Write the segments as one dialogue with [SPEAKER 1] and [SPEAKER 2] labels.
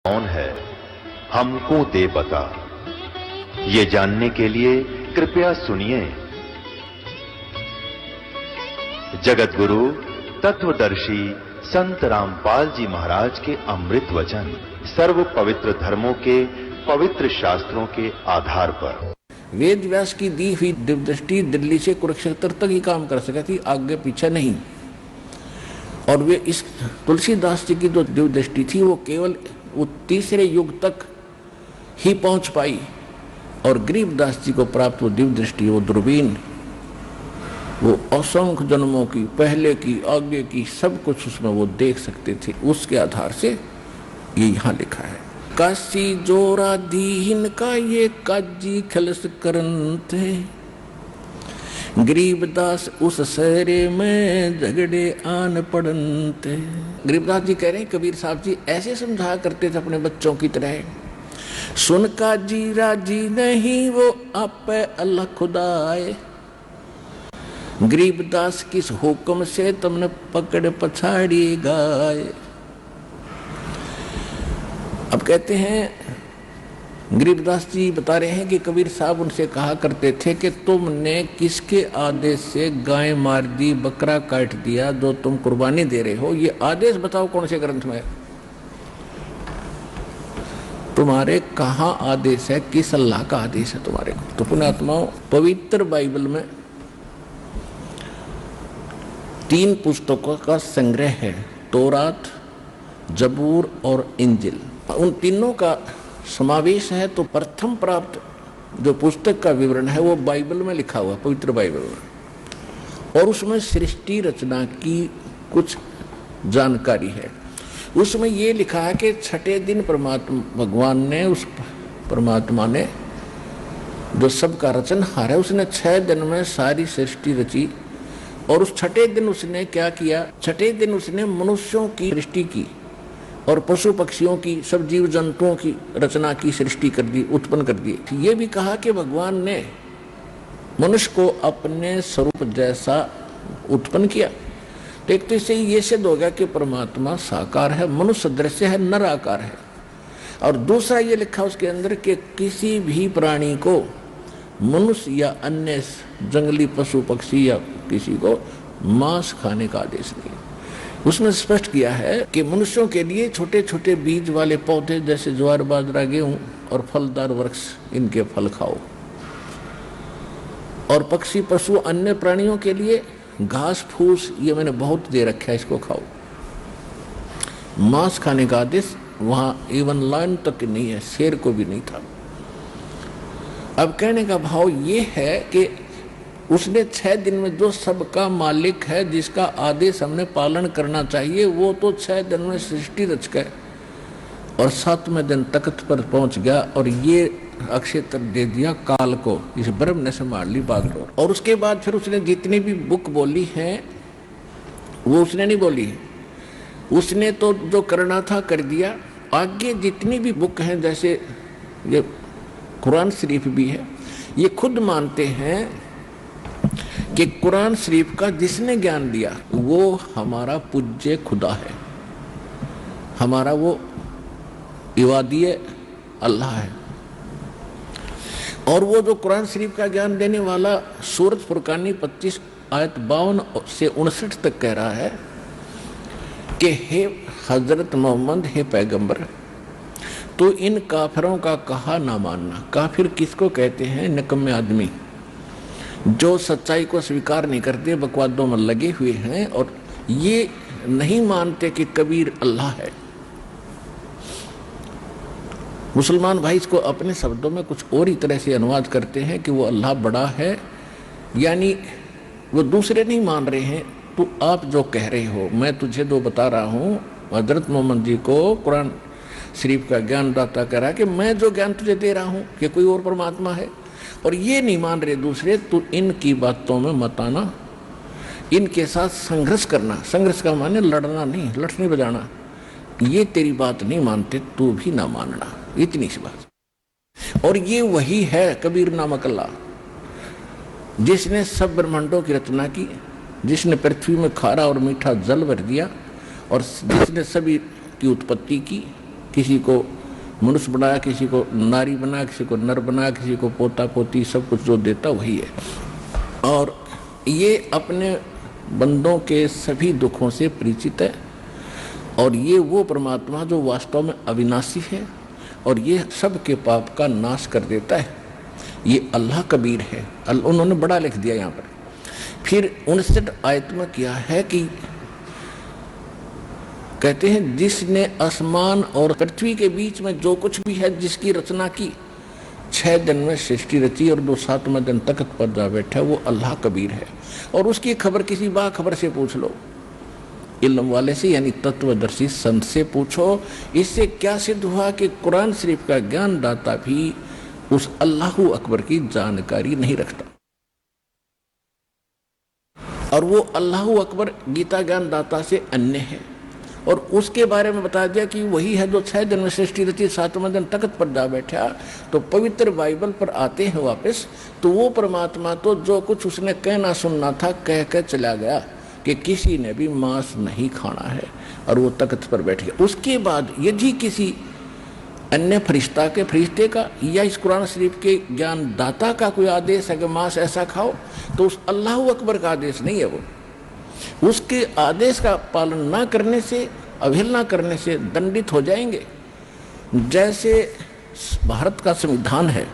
[SPEAKER 1] कौन है हमको दे बता। ये जानने के लिए कृपया सुनिए। जगत गुरु तत्वदर्शी संत रामपाल जी महाराज के अमृत वचन सर्व पवित्र धर्मों के पवित्र शास्त्रों के आधार पर।
[SPEAKER 2] वेद व्यास की दी हुई दिव्यदृष्टि दिल्ली से कुरुक्षेत्र तक ही काम कर सकी थी, आगे पीछे नहीं। और वे इस तुलसीदास जी की जो दिव्यदृष्टि थी वो केवल वो तीसरे युग तक ही पहुंच पाई। और गरीबदास जी को प्राप्त वो दिव्यदृष्टि, वो दूरबीन, वो असंख्य जन्मों की, पहले की, आगे की, सब कुछ उसमें वो देख सकते थे। उसके आधार से ये यहाँ लिखा है, काशी जोरा दीन का ये काजी खलस करंत है। गरीबदास उस सहरे में झगड़े आन पड़नते। गरीबदास जी कह रहे हैं कबीर साहब जी ऐसे समझा करते थे अपने बच्चों की तरह, सुन का जी राजी नहीं वो आप अल्लाह खुदाए। गरीबदास किस हुक्म से तुमने पकड़ पछाड़ी गाए। अब कहते हैं गरीबदास जी बता रहे हैं कि कबीर साहब उनसे कहा करते थे कि तुमने किसके आदेश से गाय मार दी, बकरा काट दिया जो तुम कुर्बानी दे रहे हो, ये आदेश बताओ कौन से ग्रंथ में है, तुम्हारे कहाँ आदेश है, किस अल्लाह का आदेश है तुम्हारे को। तो पुण्यात्माओं, पवित्र बाइबल में 3 पुस्तकों का संग्रह है, तौरात, जबूर और इंजिल। उन तीनों का समावेश है। तो प्रथम प्राप्त जो पुस्तक का विवरण है वो बाइबल में लिखा हुआ, पवित्र बाइबल में, और उसमें सृष्टि रचना की कुछ जानकारी है। उसमें ये लिखा है कि छठे दिन परमात्मा भगवान ने, उस परमात्मा ने जो सबका रचनहार है, उसने 6 दिन में सारी सृष्टि रची। और उस छठे दिन उसने क्या किया, छठे दिन उसने मनुष्यों की सृष्टि की और पशु पक्षियों की, सब जीव जंतुओं की रचना की, सृष्टि कर दी, उत्पन्न कर दी। ये भी कहा कि भगवान ने मनुष्य को अपने स्वरूप जैसा उत्पन्न किया। तो एक तो इससे ये सिद्ध हो गया कि परमात्मा साकार है, मनुष्य दृश्य है, नर आकार है। और दूसरा ये लिखा उसके अंदर कि किसी भी प्राणी को, मनुष्य या अन्य जंगली पशु पक्षी या किसी को मांस खाने का आदेश नहीं। उसने स्पष्ट किया है कि मनुष्यों के लिए छोटे छोटे बीज वाले पौधे जैसे ज्वार बाजरा गेहूं और फलदार वृक्ष, इनके फल खाओ। और पक्षी पशु अन्य प्राणियों के लिए घास फूस ये मैंने बहुत दे रखा है, इसको खाओ। मांस खाने का आदेश वहां इवन लाइन तक नहीं है, शेर को भी नहीं था। अब कहने का भाव ये है कि उसने 6 दिन में जो सबका मालिक है, जिसका आदेश हमने पालन करना चाहिए, वो तो 6 दिन में सृष्टि रच गए और 7वें दिन तख्त पर पहुंच गया और ये अक्षेत्र दे दिया काल को। इस ब्रह्म ने संभाल ली बात। और उसके बाद फिर उसने जितनी भी बुक बोली है वो उसने नहीं बोली, उसने तो जो करना था कर दिया। आगे जितनी भी बुक हैं, जैसे ये कुरान शरीफ भी है, ये खुद मानते हैं कि कुरान शरीफ का जिसने ज्ञान दिया वो हमारा पूज्य खुदा है, हमारा वो इबादी अल्लाह है। और वो जो कुरान शरीफ का ज्ञान देने वाला सूरत फुरकानी 25 आयत 52 से 59 तक कह रहा है कि हे हजरत मोहम्मद, हे पैगंबर, तो इन काफिरों का कहा ना मानना। काफिर किसको कहते हैं? निकम्मे आदमी जो सच्चाई को स्वीकार नहीं करते, बकवादों में लगे हुए हैं और ये नहीं मानते कि कबीर अल्लाह है। मुसलमान भाई इसको अपने शब्दों में कुछ और ही तरह से अनुवाद करते हैं कि वो अल्लाह बड़ा है, यानी वो दूसरे नहीं मान रहे हैं। तो आप जो कह रहे हो, मैं तुझे जो बता रहा हूँ, हजरत मोहम्मद जी को कुरान शरीफ का ज्ञान दाता कह रहा है कि मैं जो ज्ञान तुझे दे रहा हूँ कि कोई और परमात्मा है, और ये नहीं मान रहे दूसरे, तो इनकी बातों में मत आना, इनके साथ संघर्ष करना। संघर्ष का माने लड़ना नहीं, लठनी बजाना। ये तेरी बात नहीं मानते, तू भी ना मानना, इतनी सी बात। और ये वही है कबीर नामक अल्लाह जिसने सब ब्रह्मांडों की रचना की, जिसने पृथ्वी में खारा और मीठा जल भर दिया और जिसने सभी की उत्पत्ति की किसी को मनुष्य बनाया, किसी को नारी बनाया, किसी को नर बनाया, किसी को पोता पोती, सब कुछ जो देता वही है। और ये अपने बंदों के सभी दुखों से परिचित है, और ये वो परमात्मा जो वास्तव में अविनाशी है और ये सब के पाप का नाश कर देता है। ये अल्लाह कबीर है। उन्होंने बड़ा लिख दिया यहाँ पर। फिर 59 आयत में किया है कि कहते हैं जिसने आसमान और पृथ्वी के बीच में जो कुछ भी है जिसकी रचना की, 6 दिन में सृष्टि रची और जो 7वें दिन तख्त पर जा बैठा, वो अल्लाह कबीर है। और उसकी खबर किसी बाखबर से पूछ लो, इल्म वाले से यानी तत्वदर्शी संत से पूछो। इससे क्या सिद्ध हुआ कि कुरान शरीफ का ज्ञान दाता भी उस अल्लाहु अकबर की जानकारी नहीं रखता, और वो अल्लाहु अकबर गीता ज्ञान दाता से अन्य है। और उसके बारे में बता दिया कि वही है जो 6 दिन में सृष्टि रची, 7वें दिन तख्त पर जा बैठा। तो पवित्र बाइबल पर आते हैं वापस, तो वो परमात्मा तो जो कुछ उसने कहना सुनना था कह कर चला गया कि किसी ने भी मांस नहीं खाना है, और वो तख्त पर बैठ गया। उसके बाद यदि किसी अन्य फरिश्ते का या इस कुरान शरीफ के ज्ञान दाता का कोई आदेश है कि मांस ऐसा खाओ, तो उस अल्लाह अकबर का आदेश नहीं है, वो उसके आदेश का पालन ना करने से, अवहेलना करने से दंडित हो जाएंगे। जैसे भारत का संविधान है,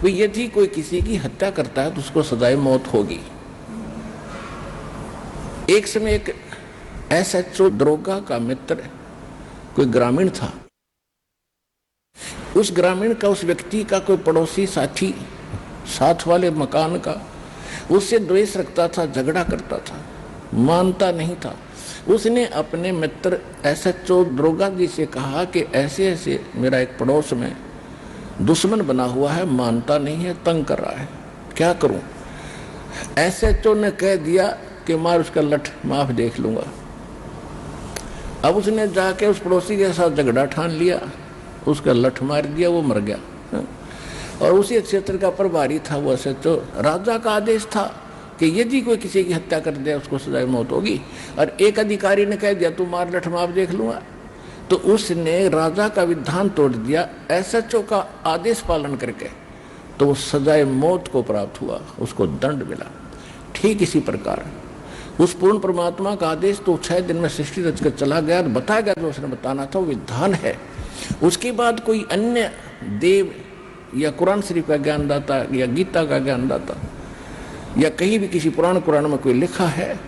[SPEAKER 2] वो यदि कोई किसी की हत्या करता है तो उसको सजाए मौत होगी। एक समय एक SHO दरोगा का मित्र कोई ग्रामीण था, उस ग्रामीण का, उस व्यक्ति का कोई पड़ोसी साथी साथ वाले मकान का उससे द्वेष रखता था, झगड़ा करता था, मानता नहीं था। उसने अपने मित्र SHO दरोगा जी से कहा कि ऐसे ऐसे मेरा एक पड़ोस में दुश्मन बना हुआ है, मानता नहीं है, तंग कर रहा है, क्या करूं? SHO ने कह दिया कि मार उसका लठ, माफ देख लूंगा। अब उसने जाके उस पड़ोसी के साथ झगड़ा ठान लिया, उसका लठ मार दिया, वो मर गया। और उसी क्षेत्र का प्रभारी था वो SHO। राजा का आदेश था कि यदि कोई किसी की हत्या कर दे उसको सजाए मौत होगी, और एक अधिकारी ने कह दिया तू मार, लठ मार देख लूंगा, तो उसने राजा का विधान तोड़ दिया SHO का आदेश पालन करके, तो वो सजाए मौत को प्राप्त हुआ, उसको दंड मिला। ठीक इसी प्रकार उस पूर्ण परमात्मा का आदेश तो 6 दिन में सृष्टि रच कर चला गया, बताया गया जो उसने बताना था, वो विधान है। उसके बाद कोई अन्य देव या कुरान शरीफ का ज्ञानदाता या गीता का ज्ञानदाता या कहीं भी किसी पुराण कुरान में कोई लिखा है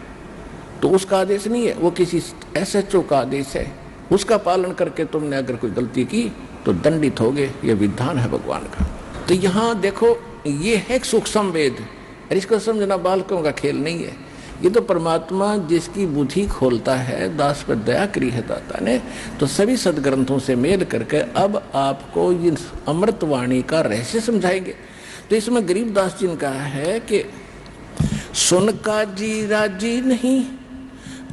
[SPEAKER 2] तो उसका आदेश नहीं है, वो किसी SHO का आदेश है। उसका पालन करके तुमने अगर कोई गलती की तो दंडित होगे, ये विधान है भगवान का। तो यहाँ देखो, ये है सूक्ष्म वेद, और इसको समझना बालकों का खेल नहीं है। ये तो परमात्मा जिसकी बुद्धि खोलता है, दास पर दया करी है दाता ने, तो सभी सदग्रंथों से मेल करके अब आपको ये अमृत वाणी का रहस्य समझाएंगे। तो इसमें गरीबदास जी ने कहा है कि सुन का जी राजी नहीं,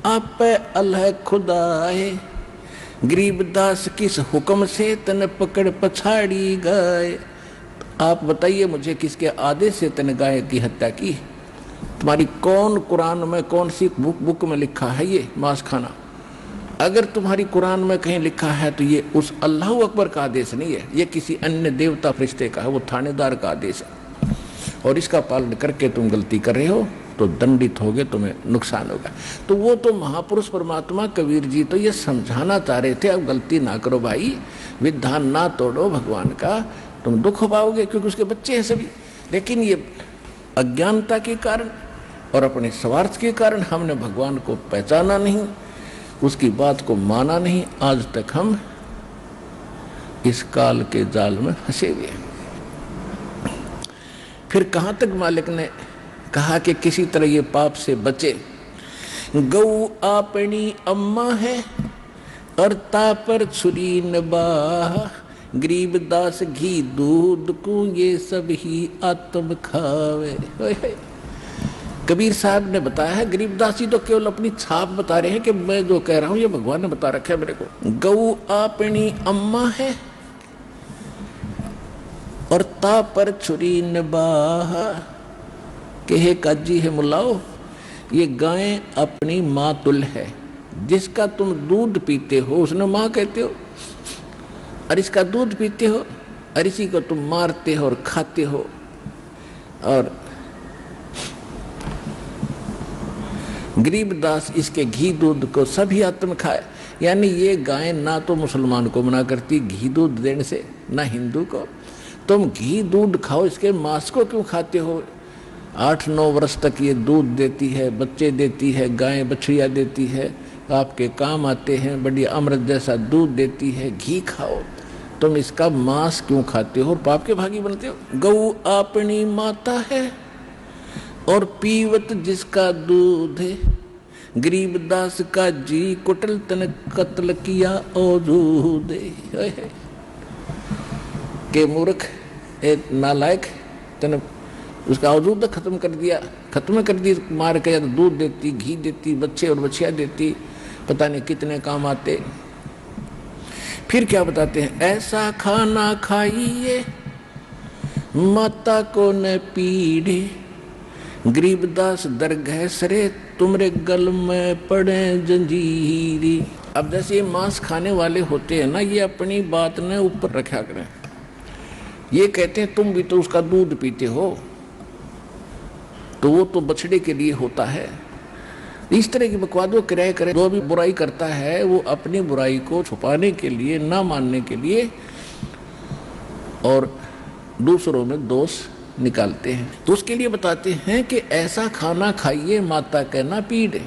[SPEAKER 2] आप अल्लाह खुदाए, गरीबदास किस हुक्म से तन पकड़ पछाड़ी गए। आप बताइए मुझे, किसके आदेश से तन गाय की हत्या की? तुम्हारी कौन कुरान में, कौन सी बुक में लिखा है ये मांस खाना? अगर तुम्हारी कुरान में कहीं लिखा है तो ये उस अल्लाह अकबर का आदेश नहीं है, ये किसी अन्य देवता फरिश्ते का है, वो थानेदार का आदेश है। और इसका पालन करके तुम गलती कर रहे हो तो दंडित होगे, तुम्हें नुकसान होगा। तो वो तो महापुरुष परमात्मा कबीर जी तो ये समझाना चाह रहे थे, अब गलती ना करो भाई, विधान ना तोड़ो भगवान का, तुम दुख पाओगे, क्योंकि उसके बच्चे हैं सभी। लेकिन ये अज्ञानता के कारण और अपने स्वार्थ के कारण हमने भगवान को पहचाना नहीं, उसकी बात को माना नहीं। आज तक हम इस काल के जाल में फंसे हुए। फिर कहाँ तक मालिक ने कहा कि किसी तरह ये पाप से बचे। गौ अपनी अम्मा है और तापर छुरी नबाह, गरीबदास घी दूध को ये सब ही आत्म खावे। कबीर साहब ने बताया है, गरीबदास जी तो केवल अपनी छाप बता रहे हैं कि मैं जो कह रहा हूं ये भगवान ने बता रखा है मेरे को। गौ अपनी अम्मा है और ता पर छुरी नबाह, कहे काजी है मुलाओ, ये गायें अपनी माँ तुल है। जिसका तुम दूध पीते हो उसने माँ कहते हो, और इसका दूध पीते हो और इसी को तुम मारते हो और खाते हो। और गरीबदास इसके घी दूध को सभी आत्म खाए, यानी ये गाय ना तो मुसलमान को मना करती घी दूध देने से, ना हिंदू को। तुम घी दूध खाओ, इसके मांस को क्यों खाते हो? 8-9 वर्ष तक ये दूध देती है, बच्चे देती है, गाय बछड़िया देती है, आपके काम आते हैं, बढ़िया अमृत जैसा दूध देती है, घी खाओ। तुम इसका मांस क्यों खाते हो और पाप के भागी बनते हो? गऊ अपनी माता है और पीवत जिसका दूध है, गरीबदास का जी कुटल तन कत्ल किया औजूद के मूर्ख एक नालायक तन उसका औजूद खत्म कर दिया, मार के। दूध देती, घी देती, बच्चे और बच्चियां देती, पता नहीं कितने काम आते। फिर क्या बताते हैं, ऐसा खाना खाइए माता को न पीड़े, गरीबदास दरगह सरे तुमरे गल में पड़े जंजीरी। अब जैसे ये मांस खाने वाले होते हैं ना, ये अपनी बात ने ऊपर रखा करें। ये कहते हैं तुम भी तो उसका दूध पीते हो, तो वो तो बछड़े के लिए होता है। इस तरह की बकवादों किराए करे। जो भी बुराई करता है वो अपनी बुराई को छुपाने के लिए, ना मानने के लिए, और दूसरों में दोष निकालते हैं। तो उसके लिए बताते हैं कि ऐसा खाना खाइए माता के ना पीड़े।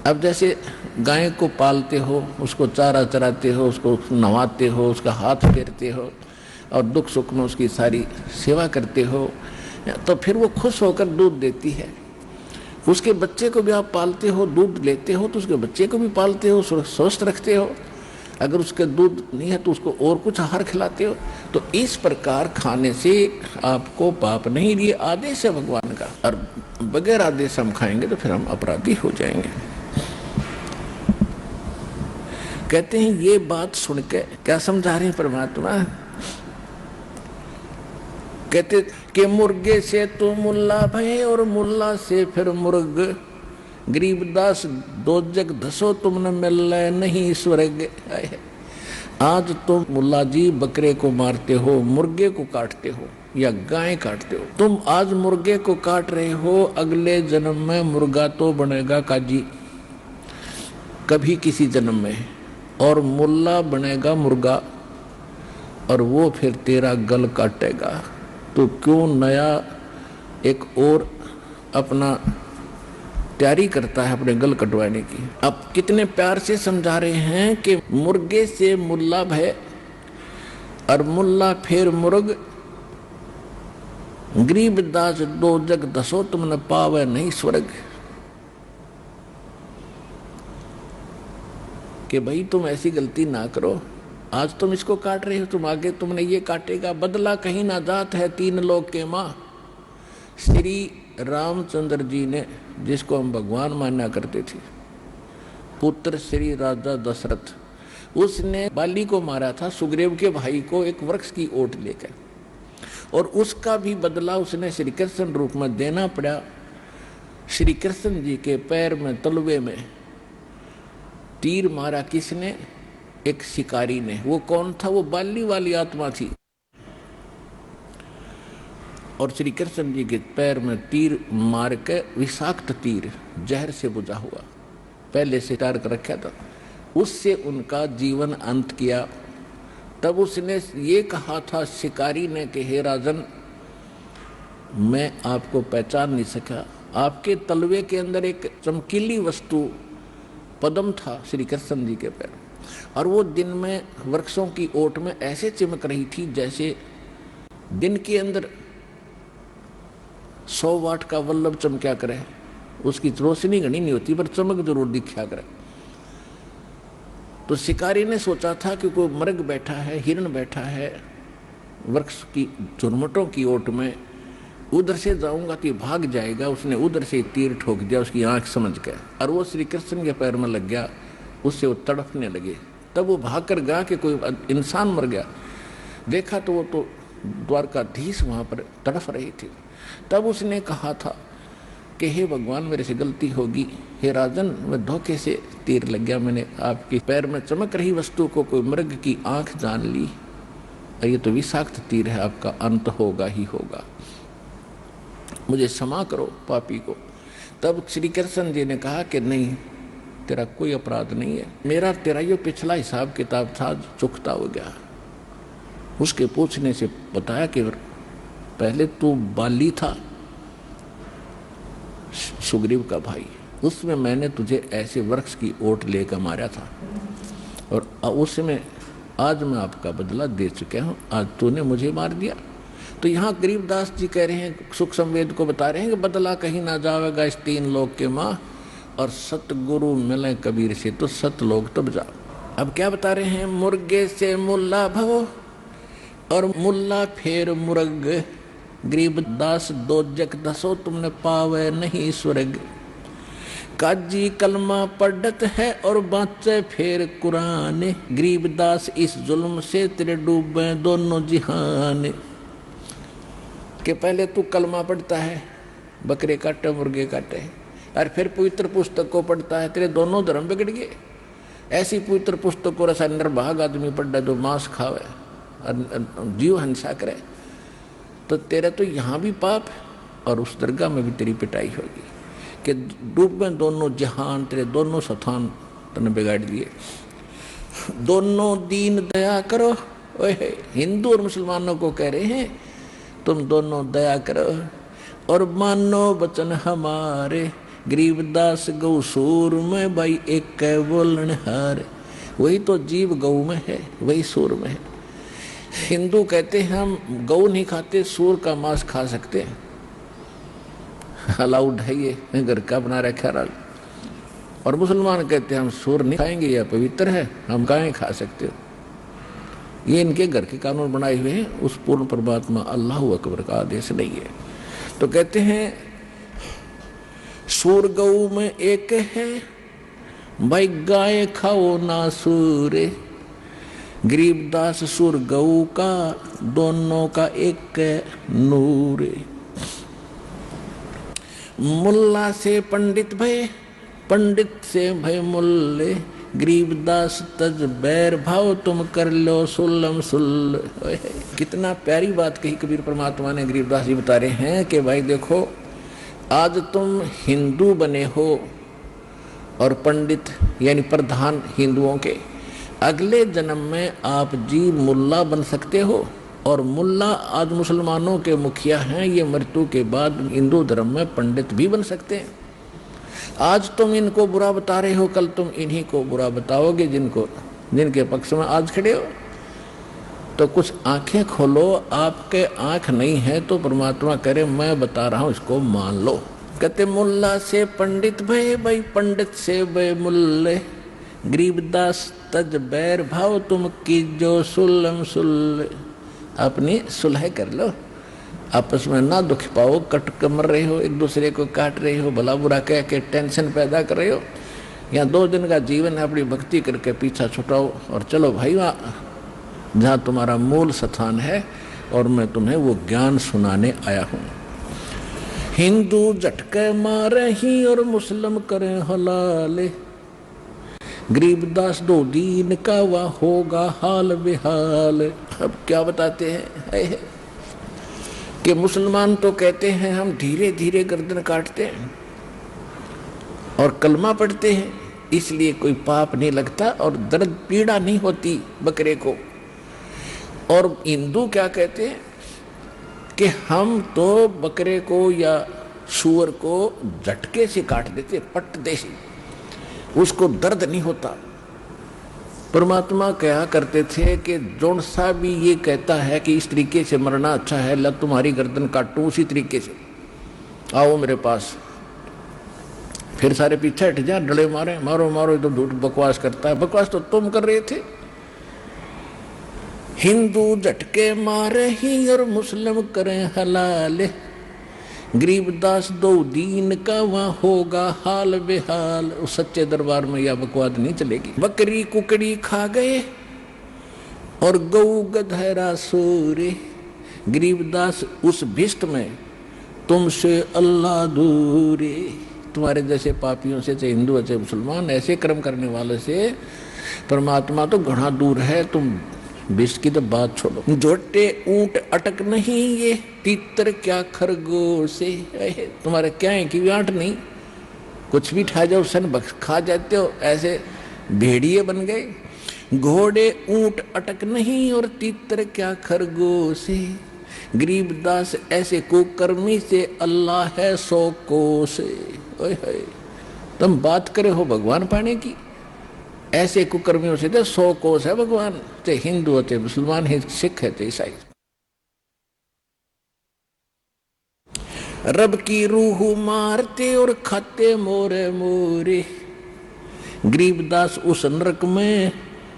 [SPEAKER 2] अब जैसे गाय को पालते हो, उसको चारा चराते हो, उसको नहवाते हो, उसका हाथ फेरते हो और दुख सुख में उसकी सारी सेवा करते हो, तो फिर वो खुश होकर दूध देती है। उसके बच्चे को भी आप पालते हो, दूध लेते हो, तो उसके बच्चे को भी पालते हो, स्वस्थ रखते हो। अगर उसके दूध नहीं है तो उसको और कुछ आहार खिलाते हो। तो इस प्रकार खाने से आपको पाप नहीं, ये आदेश है भगवान का, और बगैर आदेश हम खाएंगे तो फिर हम अपराधी हो जाएंगे। कहते हैं ये बात सुन के क्या समझा रहे हैं परमात्मा? कहते कि मुर्गे से तो मुल्ला भय और मुल्ला से फिर मुर्ग, गरीबदास दो जग धसो तुमने मिल नहीं स्वर्ग। आज तुम मुल्ला जी बकरे को मारते हो, मुर्गे को काटते हो या गाय काटते हो। तुम आज मुर्गे को काट रहे हो, अगले जन्म में मुर्गा तो बनेगा काजी, कभी किसी जन्म में, और मुल्ला बनेगा मुर्गा, और वो फिर तेरा गल काटेगा। तो क्यों नया एक और अपना तैयारी करता है अपने गल कटवाने की? अब कितने प्यार से समझा रहे हैं कि मुर्गे से मुल्ला भय और मुल्ला फिर मुर्ग, गरीबदास दो जग दसो तुमने पावे नहीं स्वर्ग। कि भाई तुम ऐसी गलती ना करो, आज तुम इसको काट रहे हो, तुम आगे तुमने ये काटेगा, बदला कहीं ना जात है तीन लोग के माँ। श्री रामचंद्र जी ने, जिसको हम भगवान माना करते थे, पुत्र श्री राजा दशरथ, उसने बाली को मारा था, सुग्रीव के भाई को, एक वृक्ष की ओट लेकर, और उसका भी बदला उसने श्री कृष्ण रूप में देना पड़ा। श्री कृष्ण जी के पैर में, तलवे में तीर मारा किसने? एक शिकारी ने। वो कौन था? वो बाली वाली आत्मा थी। और श्री कृष्ण जी के पैर में तीर मार के, विषाक्त तीर जहर से बुझा हुआ, पहले से तार कर रखा था, उससे उनका जीवन अंत किया। तब उसने ये कहा था शिकारी ने कि हे राजन, मैं आपको पहचान नहीं सका। आपके तलवे के अंदर एक चमकीली वस्तु पद्म था, श्री कृष्ण जी के पैर, और वो दिन में वृक्षों की ओट में ऐसे चमक रही थी जैसे दिन के अंदर 100 वाट का बल्ब चमक्या करे। उसकी रोशनी घनी नहीं होती पर चमक जरूर दिखा करे। तो शिकारी ने सोचा था कि कोई मृग बैठा है, हिरण बैठा है वृक्ष की झुरमुटों की ओट में, उधर से जाऊंगा तो भाग जाएगा। उसने उधर से तीर ठोक दिया, उसकी आंख समझ गया, और वो श्री कृष्ण के पैर में लग गया। उससे वो तड़पने लगे। तब वो भाग कर गया कि कोई इंसान मर गया। देखा तो वो तो द्वारकाधीश वहां पर तड़प रही थी। तब उसने कहा था कि हे भगवान, मेरे से गलती होगी, हे राजन, मैं धोखे से तीर लग गया, मैंने आपके पैर में चमक रही वस्तु को कोई मृग की आंख जान ली, और ये तो विषाक्त तीर है, आपका अंत होगा ही होगा, मुझे क्षमा करो पापी को। तब श्री कृष्ण जी ने कहा कि नहीं, तेरा कोई अपराध नहीं है, मेरा तेरा ये पिछला हिसाब किताब था चुकता हो गया। उसके पूछने से बताया कि पहले तू बाली था, सुग्रीव का भाई, उसमें मैंने तुझे ऐसे वृक्ष की ओट लेकर मारा था, और उसमें आज मैं आपका बदला दे चुका हूँ, आज तूने मुझे मार दिया। तो यहाँ गरीबदास जी कह रहे हैं, सुख संवेद को बता रहे हैं कि बदला कहीं ना जाएगा इस तीन लोक के माँ, और सतगुरु मिले कबीर से तो सत लोग तब जा। अब क्या बता रहे हैं, मुर्गे से मुल्ला भवो और मुल्ला फेर मुर्ग, गरीबदास दो जग दसो तुमने पावे नहीं स्वर्ग। काजी कलमा पढ़त है और बाँचे फेर कुरान, गरीबदास इस जुल्म से तेरे डूबे दोनों जिहान। कि पहले तू कलमा पढ़ता है, बकरे काटे मुर्गे काटे, और फिर पवित्र पुस्तक को पढ़ता है, तेरे दोनों धर्म बिगड़ गए। ऐसी पवित्र पुस्तक को रसा निर्भाग आदमी पढ़ा जो मांस खावे और जीव हिंसा करे, तो तेरा तो यहाँ भी पाप और उस दरगाह में भी तेरी पिटाई होगी। कि डूब में दोनों जहान, तेरे दोनों स्थान तने बिगाड़ दिए। दोनों दीन दया करो, ओए हिंदू और मुसलमानों को कह रहे हैं तुम दोनों दया करो और मानो वचन हमारे, गरीबदास गौ सूर में भाई एक बोलन हार। वही तो जीव गौ में है, वही सूर में है। हिंदू कहते हैं हम गौ नहीं खाते, सूर का मांस खा सकते हैं, अलाउड है, ये घर का बना रखा राज। और मुसलमान कहते हैं हम सूर नहीं खाएंगे, यह पवित्र है, हम गाय खा सकते हो। ये इनके घर के कानून बनाए हुए हैं, उस पूर्ण परमात्मा अल्लाह अकबर का आदेश नहीं है। तो कहते हैं सूर गऊ में एक है, भाई गाय खाओ ना सूरे, गरीबदास सूर गऊ का दोनों का एक नूर। मुल्ला से पंडित भय, पंडित से भय मुल्ले, गरीबदास तज बैर भाव तुम कर लो सुल्लम सुल्ल। कितना प्यारी बात कही कबीर परमात्मा ने। गरीबदास जी बता रहे हैं कि भाई देखो, आज तुम हिंदू बने हो और पंडित यानी प्रधान हिंदुओं के, अगले जन्म में आप जी मुल्ला बन सकते हो। और मुल्ला आज मुसलमानों के मुखिया हैं, ये मृत्यु के बाद हिंदू धर्म में पंडित भी बन सकते हैं। आज तुम इनको बुरा बता रहे हो, कल तुम इन्हीं को बुरा बताओगे जिनके पक्ष में आज खड़े हो। तो कुछ आंखें खोलो, आपके आंख नहीं है तो परमात्मा करे मैं बता रहा हूं, इसको मान लो। कहते मुल्ला से पंडित भय, भाई पंडित से भय मुल्ले, गरीबदास तज बैर भाव तुम की जो सुल्लम सुल्ले। अपनी सुलह कर लो, आपस में ना दुख पाओ, कट कर मर रहे हो, एक दूसरे को काट रहे हो, भला बुरा कह के टेंशन पैदा कर रहे हो। यहाँ 2 दिन का जीवन है, अपनी भक्ति करके पीछा छुटाओ और चलो भाई वहाँ जहाँ तुम्हारा मूल स्थान है, और मैं तुम्हें वो ज्ञान सुनाने आया हूँ। हिंदू झटके मारे ही और मुस्लिम करें हलाले, गरीबदास 2 दीन का वह होगा हाल बेहाल। अब क्या बताते हैं कि मुसलमान तो कहते हैं हम धीरे धीरे गर्दन काटते हैं और कलमा पढ़ते हैं, इसलिए कोई पाप नहीं लगता और दर्द पीड़ा नहीं होती बकरे को। और हिंदू क्या कहते हैं कि हम तो बकरे को या सूअर को झटके से काट देते, पट देसी, उसको दर्द नहीं होता। परमात्मा कहा करते थे कि जोन सा भी ये कहता है कि इस तरीके से मरना अच्छा है, लग तुम्हारी गर्दन काटूं उसी तरीके से, आओ मेरे पास। फिर सारे पीछे हट जा, डले मारे, मारो मारो, तो झूठ बकवास करता है। बकवास तो तुम कर रहे थे। हिंदू झटके मारे ही और मुस्लिम करें हलाल, गरीबदास 2 दीन का वहाँ होगा हाल बेहाल। उस सच्चे दरबार में यह बकवाद नहीं चलेगी। बकरी कुकड़ी खा गए और गऊ गधेरा सूरे, गरीबदास उस भिष्ट में तुमसे अल्लाह दूरे। तुम्हारे जैसे पापियों से, चाहे हिंदू चाहे मुसलमान, ऐसे कर्म करने वाले से परमात्मा तो घना दूर है। तुम विष की तो बात छोड़ो। जोटे ऊंट अटक नहीं ये, तीतर क्या खरगोश है। तुम्हारे क्या है कि आंट नहीं, कुछ भी ठा जाओ सन खा जाते हो, ऐसे भेड़िए बन गए। घोड़े ऊंट अटक नहीं और तीतर क्या खरगोश है। गरीबदास ऐसे कुकर्मी से अल्लाह है 100 कोस। तुम बात करे हो भगवान पाने की, ऐसे कुकर्मियों से तो 100 कोस है भगवान, चाहे हिंदू हो, चाहे मुसलमान है, सिख है, चाहे ईसाई। रब की रूह मारते और खाते मोरे मोरे। गरीबदास उस नरक में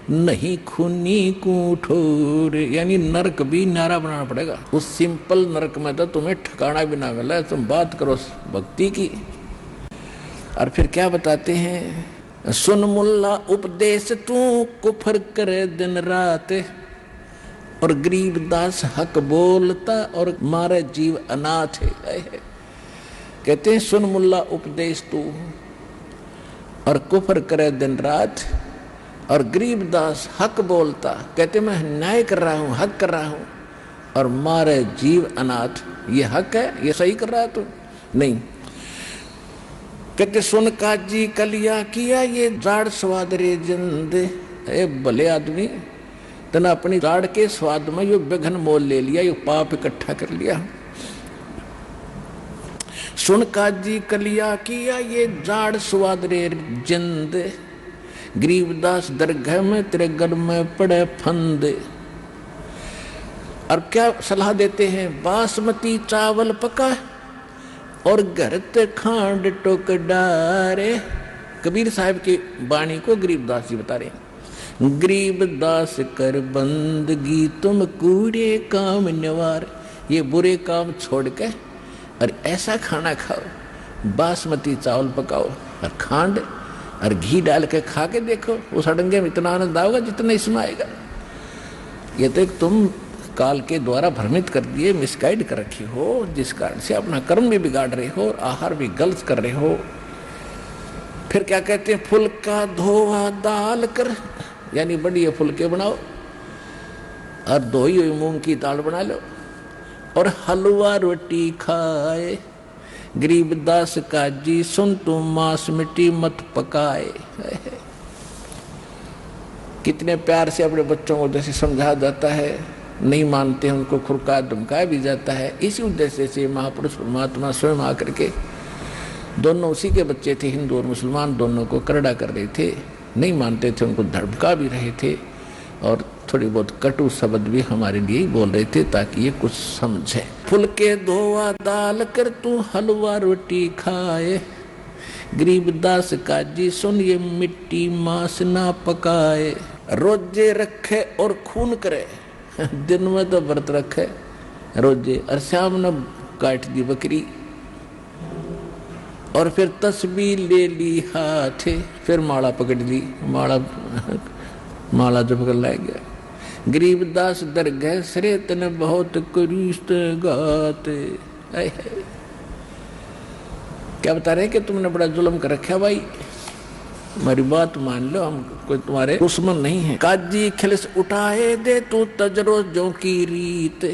[SPEAKER 2] नहीं खूनी कूठोर, यानी नरक भी न्यारा बनाना पड़ेगा। उस सिंपल नरक में तो तुम्हें ठिकाना भी ना मिला। तुम बात करो भक्ति की। और फिर क्या बताते हैं, सुन मुल्ला उपदेश तू कुफर करे दिन रात। और गरीबदास हक बोलता और मारे जीव अनाथ है। कहते हैं सुन मुल्ला उपदेश तू और कुफर करे दिन रात, और गरीबदास हक बोलता, कहते मैं न्याय कर रहा हूं, हक कर रहा हूं, और मारे जीव अनाथ। ये हक है, ये सही कर रहा है तू? नहीं। कहते सुन काजी कलिया किया ये जाड़ स्वाद रे जिंद। ए भले आदमी, तना अपनी जाड़ के स्वाद में यो विघन मोल ले लिया, यो पाप इकट्ठा कर लिया। सुन काजी कलिया किया ये जाड़ स्वाद रे जिंद। गरीबदास दरगाह में तेरे गल में पड़े फंद। और क्या सलाह देते हैं, बासमती चावल पका और घर ते खांड टोक डारे। कबीर साहब की वाणी को गरीबदास जी बता रहे हैं। गरीबदास कर बंदगी तुम कूड़े काम निवार। ये बुरे काम छोड़ के और ऐसा खाना खाओ, बासमती चावल पकाओ और खांड और घी डाल के खा के देखो, उस अड़ंगे में इतना आनंद आओगा जितना इसमें आएगा। ये तो एक तुम काल के द्वारा भ्रमित कर दिए, मिसगाइड कर रखी हो, जिस कारण से अपना कर्म भी बिगाड़ रहे हो और आहार भी गलत कर रहे हो। फिर क्या कहते हैं, फुल्का धोआ दाल कर, यानी बढ़िया फुलके बनाओ और धोई हुई मूंग की दाल बना लो और हलवा रोटी खाए। गरीबदास काजी सुन तू मांस मिट्टी मत पकाए। कितने प्यार से अपने बच्चों को जैसे समझा जाता है, नहीं मानते हैं उनको खुरका धमकाया भी जाता है। इसी उद्देश्य से महापुरुष परमात्मा स्वयं आकर के, दोनों उसी के बच्चे थे, हिंदू और मुसलमान, दोनों को करड़ा कर रहे थे, नहीं मानते थे, उनको धमका भी रहे थे और थोड़ी बहुत कटु शब्द भी हमारे लिए ही बोल रहे थे ताकि ये कुछ समझे। फुलके धोआ दाल कर तू हलवा रोटी खाए। गरीबदास काजी सुन ये मिट्टी मांस ना पकाए। रोजे रखे और खून करे, दिन में तो व्रत रखे रोजे, और शाम न काट दी बकरी, और फिर तस्बीह ले ली हाथे, फिर माला पकड़ ली, माला जब कर ला गया। गरीबदास दरगाह सरे तने बहुत कुरिश्त गाते। क्या बता रहे कि तुमने बड़ा जुल्म कर रखा भाई, हमारी बात मान लो, हम कोई तुम्हारे दुश्मन नहीं है। काजी खिलस उठाए दे तू तजरो जो की रीत।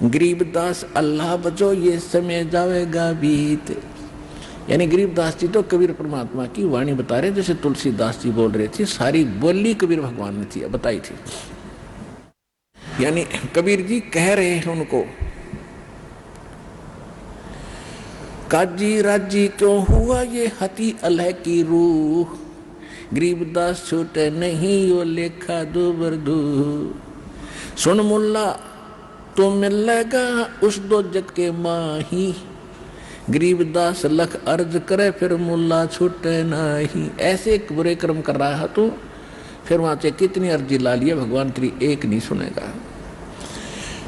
[SPEAKER 2] गरीबदास अल्लाह बचो ये समय जावेगा बीत। यानी गरीबदास जी तो कबीर परमात्मा की वाणी बता रहे, जैसे तुलसीदास जी बोल रहे थे, सारी बोली कबीर भगवान ने थी बताई थी। यानी कबीर जी कह रहे हैं उनको, काजी राजी क्यों हुआ ये हती अल्लाह की रूह। गरीबदास छूटे नहीं यो लेखा दो बरदू। सुन मुल्ला तो मिलेगा उस दो जग के माही। गरीबदास लख अर्ज करे फिर मुल्ला छूटे नहीं। ऐसे बुरे कर्म कर रहा है तो फिर वहां से कितनी अर्जी ला लिया, भगवान तेरी एक नहीं सुनेगा।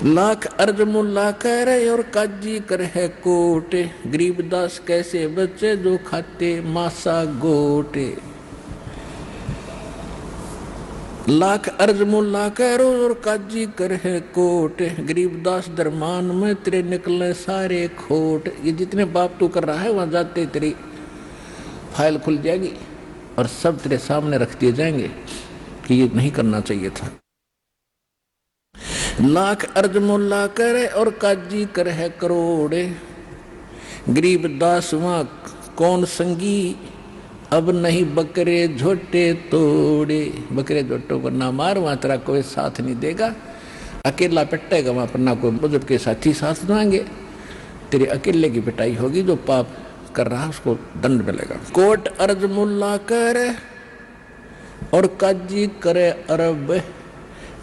[SPEAKER 2] लाख अर्ज मुल्ला कह रहे और काजी कर है कोटे। गरीबदास कैसे बच्चे जो खाते मासा गोटे। लाख अर्ज मुल्ला करो और काजी कर है कोट, गरीबदास दरमान में तेरे निकले सारे खोट। ये जितने पाप तू कर रहा है वहां जाते तेरी फाइल खुल जाएगी और सब तेरे सामने रख दिए जाएंगे कि ये नहीं करना चाहिए था। लाख अर्ज मुल्ला करे और काजी कर है करोड़े, गरीबदास वहां कौन संगी, अब नहीं बकरे झोटे तोड़े। बकरे झोटों पर ना मार, वहां तेरा कोई साथ नहीं देगा, अकेला पिटेगा वहां पर, ना कोई बुजुर्ग के साथी साथ देंगे, तेरी अकेले की पिटाई होगी। जो पाप कर रहा उसको दंड मिलेगा। कोट अर्ज मुल्ला करे और काजी करे अरब,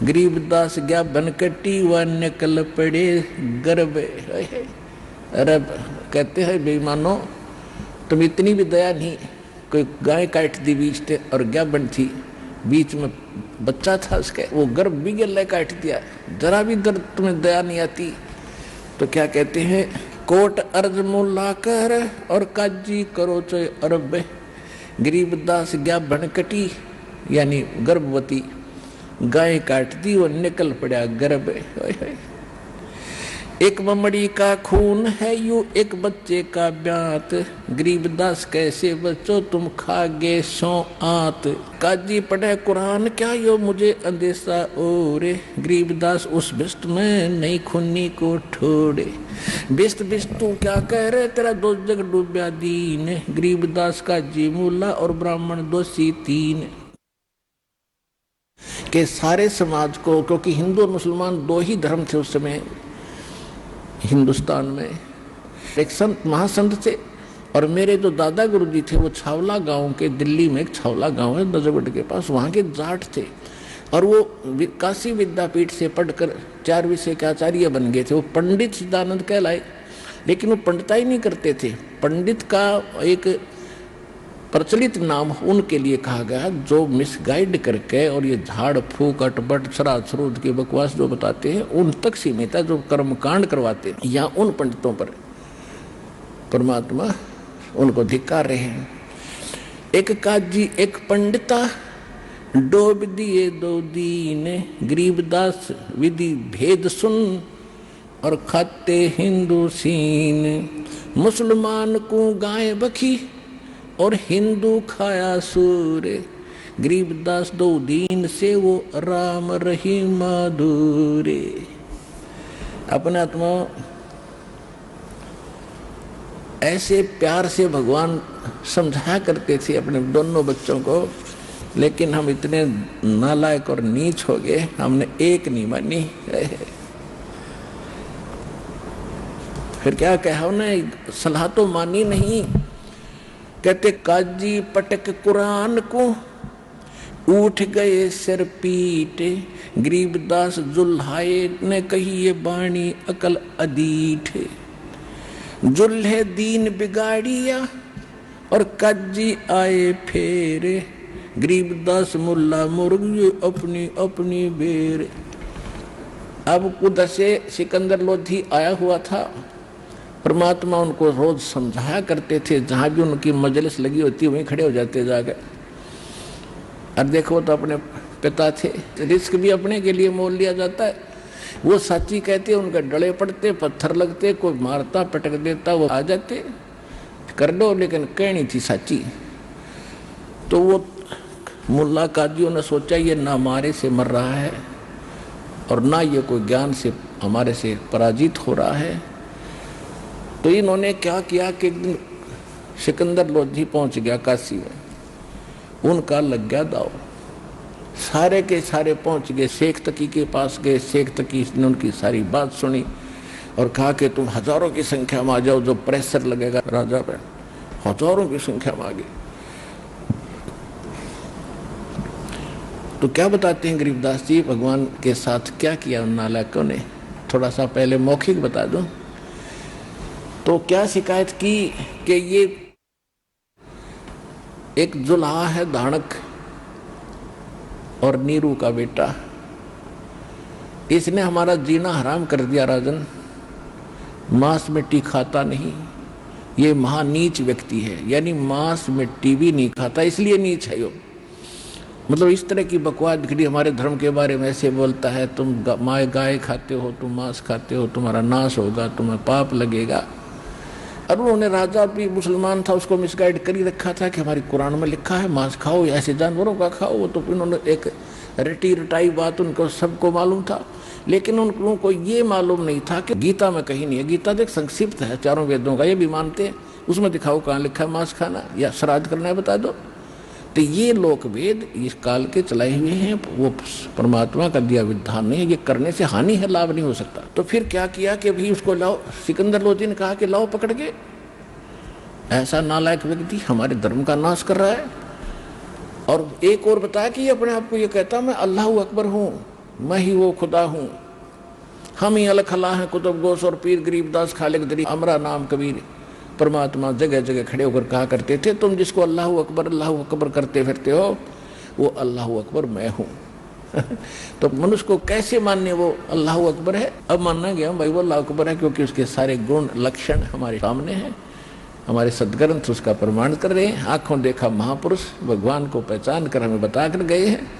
[SPEAKER 2] गरीबदास गया बनकटी व निकल पड़े गर्भ। अरब कहते हैं बेईमानो, तुम इतनी भी दया नहीं, कोई गाय काट दी बीच से और क्या बन थी, बीच में बच्चा था उसके, वो गर्भ भी गले काट दिया, जरा भी दर्द तुम्हें दया नहीं आती। तो क्या कहते हैं, कोट अर्ज मुल्ला कर और काजी करो चो अरब, गरीबदास गया बनकटी यानी गर्भवती, गाय काट दी और निकल पड़ा गर्भ। एक ममड़ी का खून है यू एक बच्चे का ब्यात, गरीबदास कैसे बच्चों तुम खागे सो आत, काजी पढ़े कुरान क्या यो मुझे अंदेशा ओरे, गरीबदास उस बिस्त में नहीं खूनी को ठोड़े। बिस्त बिस्त तू क्या कह रहे, तेरा दो जग डूबया दीन, गरीबदास का जी मूला और ब्राह्मण दोषी तीन। के सारे समाज को, क्योंकि हिंदू और मुसलमान दो ही धर्म थे उस समय हिंदुस्तान में, एक संत महासंत थे और मेरे जो दादा गुरु जी थे वो छावला गांव के, दिल्ली में एक छावला गांव है नजरगढ़ के पास, वहाँ के जाट थे और वो काशी विद्यापीठ से पढ़कर 4 विषय के आचार्य बन गए थे। वो पंडित सिद्धानंद कहलाए, लेकिन वो पंडिताई नहीं करते थे। पंडित का एक प्रचलित नाम उनके लिए कहा गया जो मिसगाइड करके और ये झाड़ फूक अटबट श्राद्ध श्रूद की बकवास जो बताते हैं उन तक सीमित है, जो कर्मकांड करवाते हैं या उन पंडितों पर परमात्मा उनको धिक्कार रहे हैं। एक काजी एक पंडिता डोब दिए दो दीन, गरीबदास विधि भेद सुन और खाते हिंदू सीन, मुसलमान को गाय बखी और हिंदू खाया सूर, गरीबदास दो दीन से वो राम रही माधुरे। अपने आत्मा ऐसे प्यार से भगवान समझाया करते थे अपने दोनों बच्चों को, लेकिन हम इतने नालायक और नीच हो गए, हमने एक नहीं मानी। फिर क्या कहा उन्हें, सलाह तो मानी नहीं। कहते काजी पटक कुरान को उठ गए सिर पीट, गरीबदास जुल्हाए ने कही ये बाणी अकल अदीठ, जुल्हे दीन बिगाड़िया और काजी आए फेरे, गरीबदास मुल्ला मुर्गी अपनी अपनी बेर। अब उधर से सिकंदर लोधी आया हुआ था, परमात्मा उनको रोज समझाया करते थे, जहां भी उनकी मजलिस लगी होती वहीं खड़े हो जाते जाकर। और देखो तो अपने पिता थे, रिस्क भी अपने के लिए मोल लिया जाता है। वो सच्ची कहते, उनके डले पड़ते, पत्थर लगते, कोई मारता पटक देता, वो आ जाते कर दो, लेकिन कहनी थी सच्ची। तो वो मुल्ला काजियों ने सोचा ये ना हमारे से मर रहा है और ना ये कोई ज्ञान से हमारे से पराजित हो रहा है। तो इन्होंने क्या किया कि एक दिन सिकंदर लोधी पहुंच गया काशी में, उनका लग गया दाव, सारे के सारे पहुंच गए, शेख तकी के पास गए। शेख तकी ने उनकी सारी बात सुनी और कहा कि तुम हजारों की संख्या में आ जाओ, जो प्रेशर लगेगा राजा पे। हजारों की संख्या में आ गई। तो क्या बताते हैं गरीबदास जी भगवान के साथ क्या किया उन नालायकों ने, थोड़ा सा पहले मौखिक बता दूं। तो क्या शिकायत की कि ये एक जुल्हा है धाणक और नीरू का बेटा, इसने हमारा जीना हराम कर दिया राजन, मांस मिट्टी खाता नहीं, ये महानीच व्यक्ति है, यानी मांस मिट्टी भी नहीं खाता, इसलिए नीच है यो। मतलब इस तरह की बकवास बिखरी हमारे धर्म के बारे में ऐसे बोलता है, तुम गाय खाते हो, तुम मांस खाते हो, तुम्हारा नाश होगा, तुम्हें पाप लगेगा। और उन्होंने राजा भी मुसलमान था, उसको मिसगाइड कर ही रखा था कि हमारी कुरान में लिखा है मांस खाओ, ऐसे जानवरों का खाओ। वो तो उन्होंने एक रटी रटाई बात उनको सबको मालूम था, लेकिन उन लोगों को ये मालूम नहीं था कि गीता में कहीं नहीं है। गीता देख संक्षिप्त है चारों वेदों का, ये भी मानते हैं, उसमें दिखाओ कहाँ लिखा है मांस खाना या श्राद्ध करना है, बता दो। तो ये लोक वेद इस काल के चलाए हुए हैं, वो परमात्मा का दिया विधान नहीं है, ये करने से हानि है, लाभ नहीं हो सकता। तो फिर क्या किया कि अभी उसको लाओ, सिकंदर लोदी ने कहा कि लाओ पकड़ के, ऐसा नालायक व्यक्ति हमारे धर्म का नाश कर रहा है। और एक और बताया कि अपने आप को ये कहता मैं अल्लाह अकबर हूँ, मैं ही वो खुदा हूँ, हम ही अलखला हैं, कुतुब गोस और पीर गरीबदास खालिक दरी अमरा नाम कबीर। परमात्मा जगह जगह खड़े होकर कहा करते थे, तुम जिसको अल्लाह अकबर करते फिरते हो, वो अल्लाह अकबर मैं हूँ। तो मनुष्य को कैसे मानने वो अल्लाह अकबर है? अब मानना गया भाई वो अल्लाह अकबर है, क्योंकि उसके सारे गुण लक्षण हमारे सामने हैं, हमारे सदग्रंथ उसका प्रमाण कर रहे हैं। आंखों देखा महापुरुष भगवान को पहचान कर हमें बता कर गए हैं।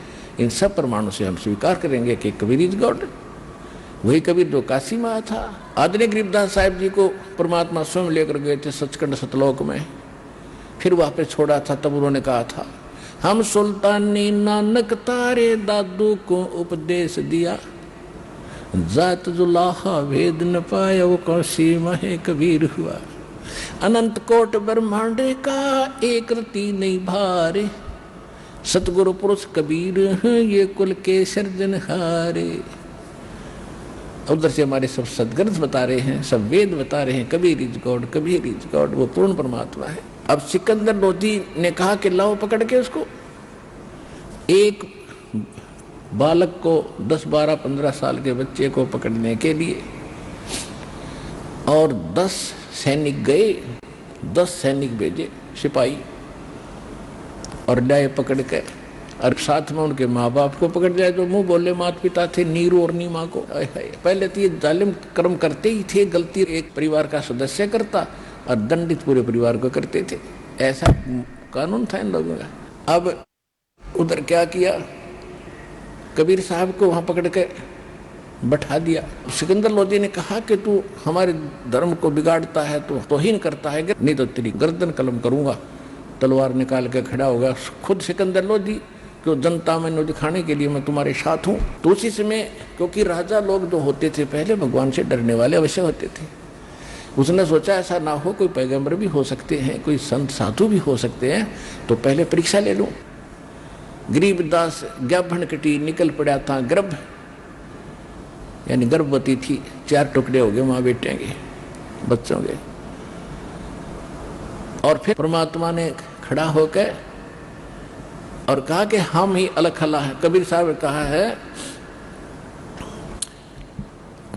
[SPEAKER 2] इन सब प्रमाणों से हम स्वीकार करेंगे कि कबीर इज गॉड। वही कबीर जो काशी में आया था। आदरणीय गरीबदास साहिब जी को परमात्मा स्वयं लेकर गए थे सचखंड सतलोक में, फिर वहां पे छोड़ा था, तब उन्होंने कहा था हम सुल्तानी नानक तारे दादू को उपदेश दिया, जात जुलाहा वेद न पाया वो कौशी महे कबीर हुआ, अनंत कोट ब्रह्मांड का एक रति नहीं भारे, सतगुरु पुरुष कबीर ये कुल के सर्जनहारे। उधर से हमारे सब सदग्रंथ बता रहे हैं, सब वेद बता रहे हैं, Kabir is God, Kabir is God, वो पूर्ण परमात्मा है। अब सिकंदर लोधी ने कहा कि लाओ पकड़ के उसको। एक बालक को 10, 12, 15 साल के बच्चे को पकड़ने के लिए, और 10 सैनिक गए, 10 सैनिक भेजे सिपाही, और लाए पकड़ के, और साथ में उनके माँ बाप को पकड़ जाए जो मुंह बोले माता पिता थे, नीरू और नीमा को। पहले तो ये जालिम कर्म करते ही थे, गलती एक परिवार का सदस्य करता और दंडित पूरे परिवार को करते थे, ऐसा कानून था इन लोगों का। अब उधर क्या किया, कबीर साहब को वहां पकड़ के बैठा दिया। सिकंदर लोधी ने कहा कि तू हमारे धर्म को बिगाड़ता है, तू तौहीन करता है, नहीं तो तेरी गर्दन कलम करूंगा। तलवार निकाल के खड़ा होगा खुद सिकंदर लोधी, क्यों जनता में दिखाने के लिए मैं तुम्हारे साथ हूँ। तो उसी समय, क्योंकि राजा लोग जो होते थे पहले भगवान से डरने वाले अवश्य होते थे, उसने सोचा ऐसा ना हो, कोई पैगंबर भी हो सकते हैं, कोई संत साधु भी हो सकते हैं, तो पहले परीक्षा ले लूं। गरीबदास ज्ञापन कटी निकल पड़ा था, गर्भ यानी गर्भवती थी, 4 टुकड़े हो गए माँ बेटे के बच्चों के। और फिर परमात्मा ने खड़ा होकर और कहा कि हम ही अलखला है। कबीर साहब ने कहा है,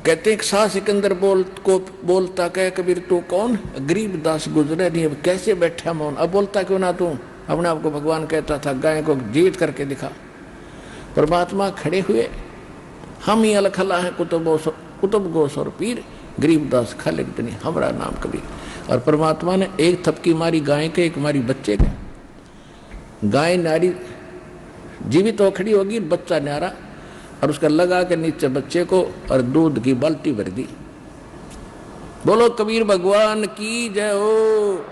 [SPEAKER 2] कहते हैं शाह सिकंदर बोलता कह कबीर तू कौन, गरीबदास गुजरे नहीं, अब कैसे बैठा मौन, अब बोलता क्यों ना तू, अपने आप को भगवान कहता था, गाय को जीवित करके दिखा। परमात्मा खड़े हुए, हम ही अलखला है, कुतुब गोस और पीर गरीबदास खालिक दनी हमारा नाम कबीर। और परमात्मा ने एक थपकी मारी गाय के, एक मारी बच्चे के। गाय नारी जीवित हो खड़ी होगी, बच्चा न्यारा, और उसका लगा के नीचे बच्चे को और दूध की बाल्टी भर दी। बोलो कबीर भगवान की जय हो।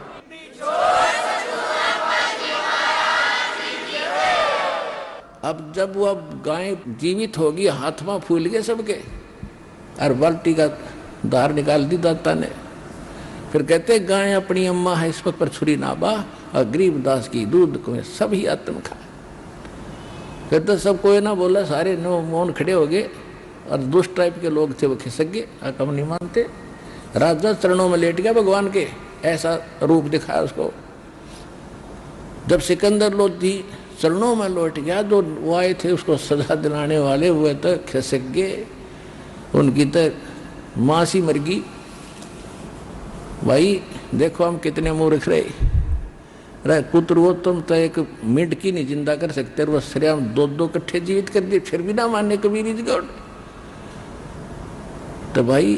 [SPEAKER 2] अब जब वो गाय जीवित होगी, हाथ में फूल गए सबके, और बाल्टी का धार निकाल दी दाता ने। फिर कहते गाय अपनी अम्मा है, इस पर छुरी ना बा, और गरीबदास की दूध को सभी आत्म खा। कहते सब कोई ना बोला, सारे नो मौन खड़े हो गए, और दुष्ट टाइप के लोग थे वो खिसक गए, हम नहीं मानते। राजा चरणों में लेट गया भगवान के, ऐसा रूप दिखाया उसको। जब सिकंदर लोधी चरणों में लौट गया, जो वो आए थे उसको सजा दिलाने वाले, वो तो खिसक गए, उनकी तो माँ सी मर गई। भाई देखो हम कितने मूर्ख रहे, पुत्र वो तुम तो एक मिनट की नहीं जिंदा कर सकते, वो श्रेयाम 2-2 कट्ठे जीवित कर दिए, फिर भी ना माने कबीर इज गॉड। तो भाई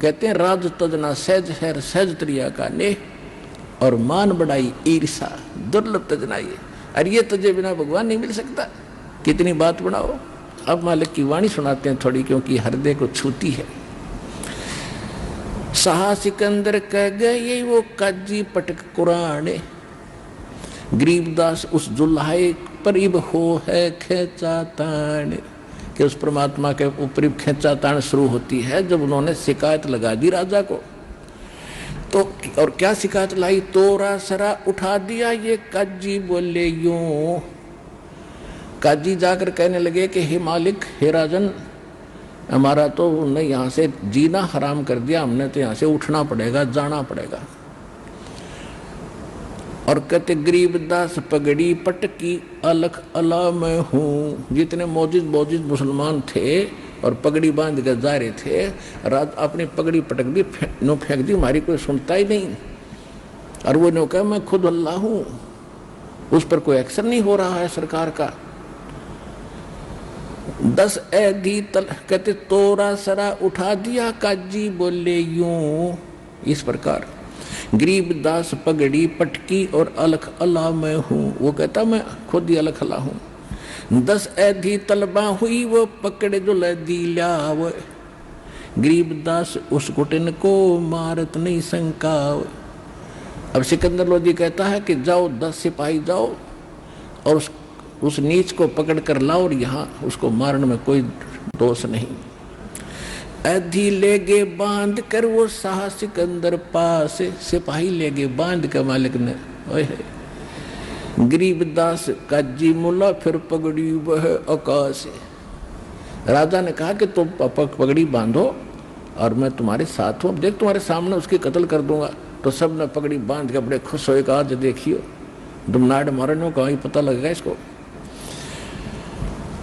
[SPEAKER 2] कहते हैं राज तजना सहज है सहज त्रिया का ने, और मान बढ़ाई ईर्षा दुर्लभ तजनाइए। अरे ये तुझे बिना भगवान नहीं मिल सकता, कितनी बात बनाओ। अब मालिक की वाणी सुनाते हैं थोड़ी, क्योंकि हृदय को छूती है। शाह सिकंदर कह गए वो काजी पटक कुराने, गरीबदास उस जुल्हाए पर इब हो है खेचा तान, कि उस परमात्मा के ऊपर खेचा तान शुरू होती है जब उन्होंने शिकायत लगा दी राजा को। तो और क्या शिकायत लाई, तोरा सरा उठा दिया ये काजी बोले यूं। काजी जाकर कहने लगे कि हे मालिक, हे राजन, हमारा तो उन्होंने यहाँ से जीना हराम कर दिया, हमने तो यहाँ से उठना पड़ेगा, जाना पड़ेगा। और कहते गरीबदास पगड़ी पटकी अलख अला मैं हूँ। जितने मौजूद मुसलमान थे और पगड़ी बांध कर जा रहे थे, रात अपनी पगड़ी पटक दी, नो फेंक दी, हमारी कोई सुनता ही नहीं। और वो नो कहा मैं खुद अल्लाह हूँ, उस पर कोई एक्शन नहीं हो रहा है सरकार का। 10 ऐधी तल कहते तोरा सरा उठा दिया काजी बोले यूं। इस प्रकार गरीबदास पगड़ी पटकी और अलख अला मैं हूँ, वो कहता मैं खुद ही अलख अला हूँ। 10 ऐधी तलबा हुई वो पकड़े जो लदी ल्याव, गरीबदास उस घुटन को मारत नहीं संकाव। अब सिकंदर लोधी कहता है कि जाओ 10 सिपाही जाओ और उस नीच को पकड़ कर लाओ, और यहाँ उसको मारने में कोई दोष नहीं। ऐधी ले गे बांध कर वो शाह सिकंदर पास, सिपाही ले गे बांध कर मालिक ने। गरीबदास काजी मुल्ला फिर पगड़ी वह आकाश। राजा ने कहा कि तुम पगड़ी बांधो और मैं तुम्हारे साथ हूँ, देख तुम्हारे सामने उसकी कत्ल कर दूंगा। तो सब ने पगड़ी बांध के बड़े खुश होए, कहा आज देखियो दुमनाड़ मारने का ही पता लगेगा इसको।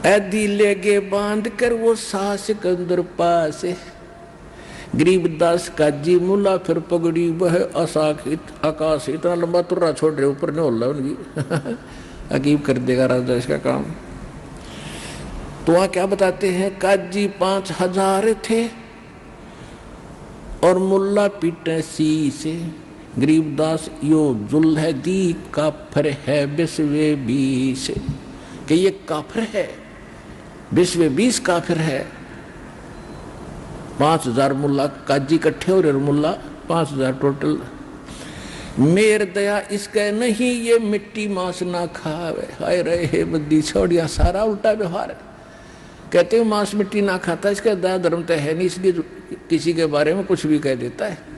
[SPEAKER 2] ऐदी ले गे बांध कर वो शाह सिकंदर पास, गरीबदास काजी मुल्ला फिर पगड़ी वह आकाश। इतना लंबा तुर्रा छोड़ रहे, ऊपर नहीं होला उनकी अकीब कर देगा राजा इसका काम। तो वहां क्या बताते हैं, काजी 5000 थे और मुल्ला पीटे शीशे। गरीबदास यो जुल है दी काफर है बिस्वे 20, कि ये काफर है, बिस्वे 20 काफिर है। 5000 मुल्ला काजी इकट्ठे हो रहे, मुल्ला 5000 टोटल। मेर दया इसके नहीं ये मिट्टी मांस ना खावे। हाय रहे बद्दी छोड़िया, सारा उल्टा व्यवहार। कहते हो मांस मिट्टी ना खाता, इसका दया धर्म तो है नहीं, इसलिए किसी के बारे में कुछ भी कह देता है।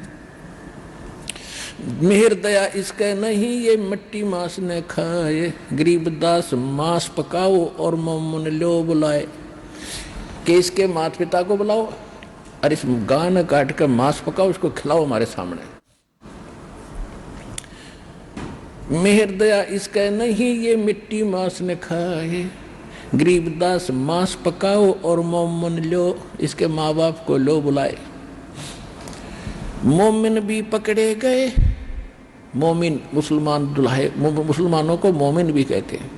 [SPEAKER 2] मेहर दया इसके नहीं ये मिट्टी मांस ने खाए, गरीबदास मांस पकाओ और मोमन लो बुलाए। कि इसके माता पिता को बुलाओ और इस गान काट कर मांस पकाओ, उसको खिलाओ हमारे सामने। मेहर दया इसके नहीं ये मिट्टी मांस ने खाए, गरीबदास मांस पकाओ और मोमन लो, इसके माँ बाप को लो बुलाए। मोमिन भी पकड़े गए, मोमिन मुसलमान दुल्हे, मुसलमानों को मोमिन भी कहते हैं,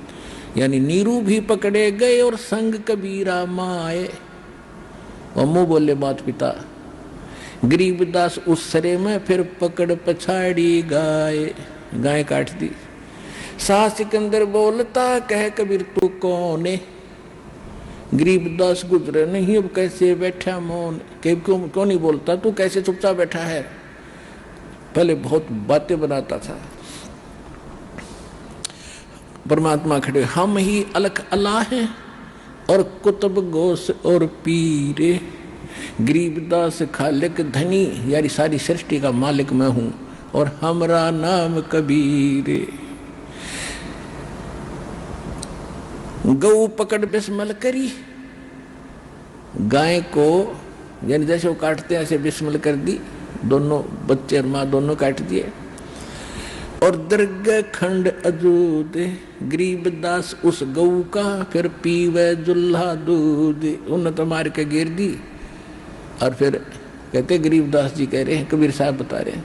[SPEAKER 2] यानी नीरू भी पकड़े गए और संग कबीरा माए। अम्मू बोले माता पिता। गरीबदास उस सरे में फिर पकड़ पछाड़ी गाय, गाय काट दी। शाह सिकंदर बोलता कह कबीर तू कौन है, गरीबदास गुजरे नहीं अब कैसे बैठा मौन। क्यों नहीं बोलता, तू कैसे चुपचाप बैठा है। पहले बहुत बातें बनाता था। परमात्मा खड़े, हम ही अलख अल्लाह हैं और कुतुब गोस और पीरे, गरीबदास खालिक धनी, यानी सारी सृष्टि का मालिक मैं हूं और हमरा नाम कबीरे। गऊ पकड़ बिस्मल करी, गाय को यानी जैसे वो काटते हैं ऐसे बिस्मल कर दी, दोनों बच्चे और माँ दोनों काट दिए। और दर्ग खंड अजूद, गरीबदास उस गऊ का फिर पीवे जुल्हा दूध। उन्हें तो मार के गिर दी। और फिर कहते गरीबदास जी कह रहे हैं, कबीर साहब बता रहे हैं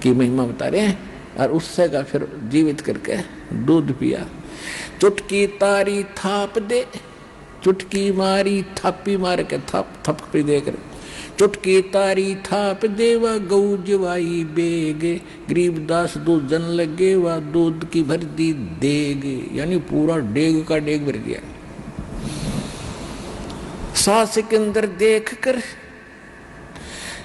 [SPEAKER 2] कि महिमा बता रहे हैं, और उससे का फिर जीवित करके दूध पिया। चुटकी तारी थाप दे, चुटकी मारी थापी मार के थप थप पे देकर चुटकी तारी थाप देवा गऊ जवाई बेगे, गरीबदास दूध जन लगे वा दूध की भर दी देग, यानी पूरा डेग का डेग भर दिया। सास के अंदर देख कर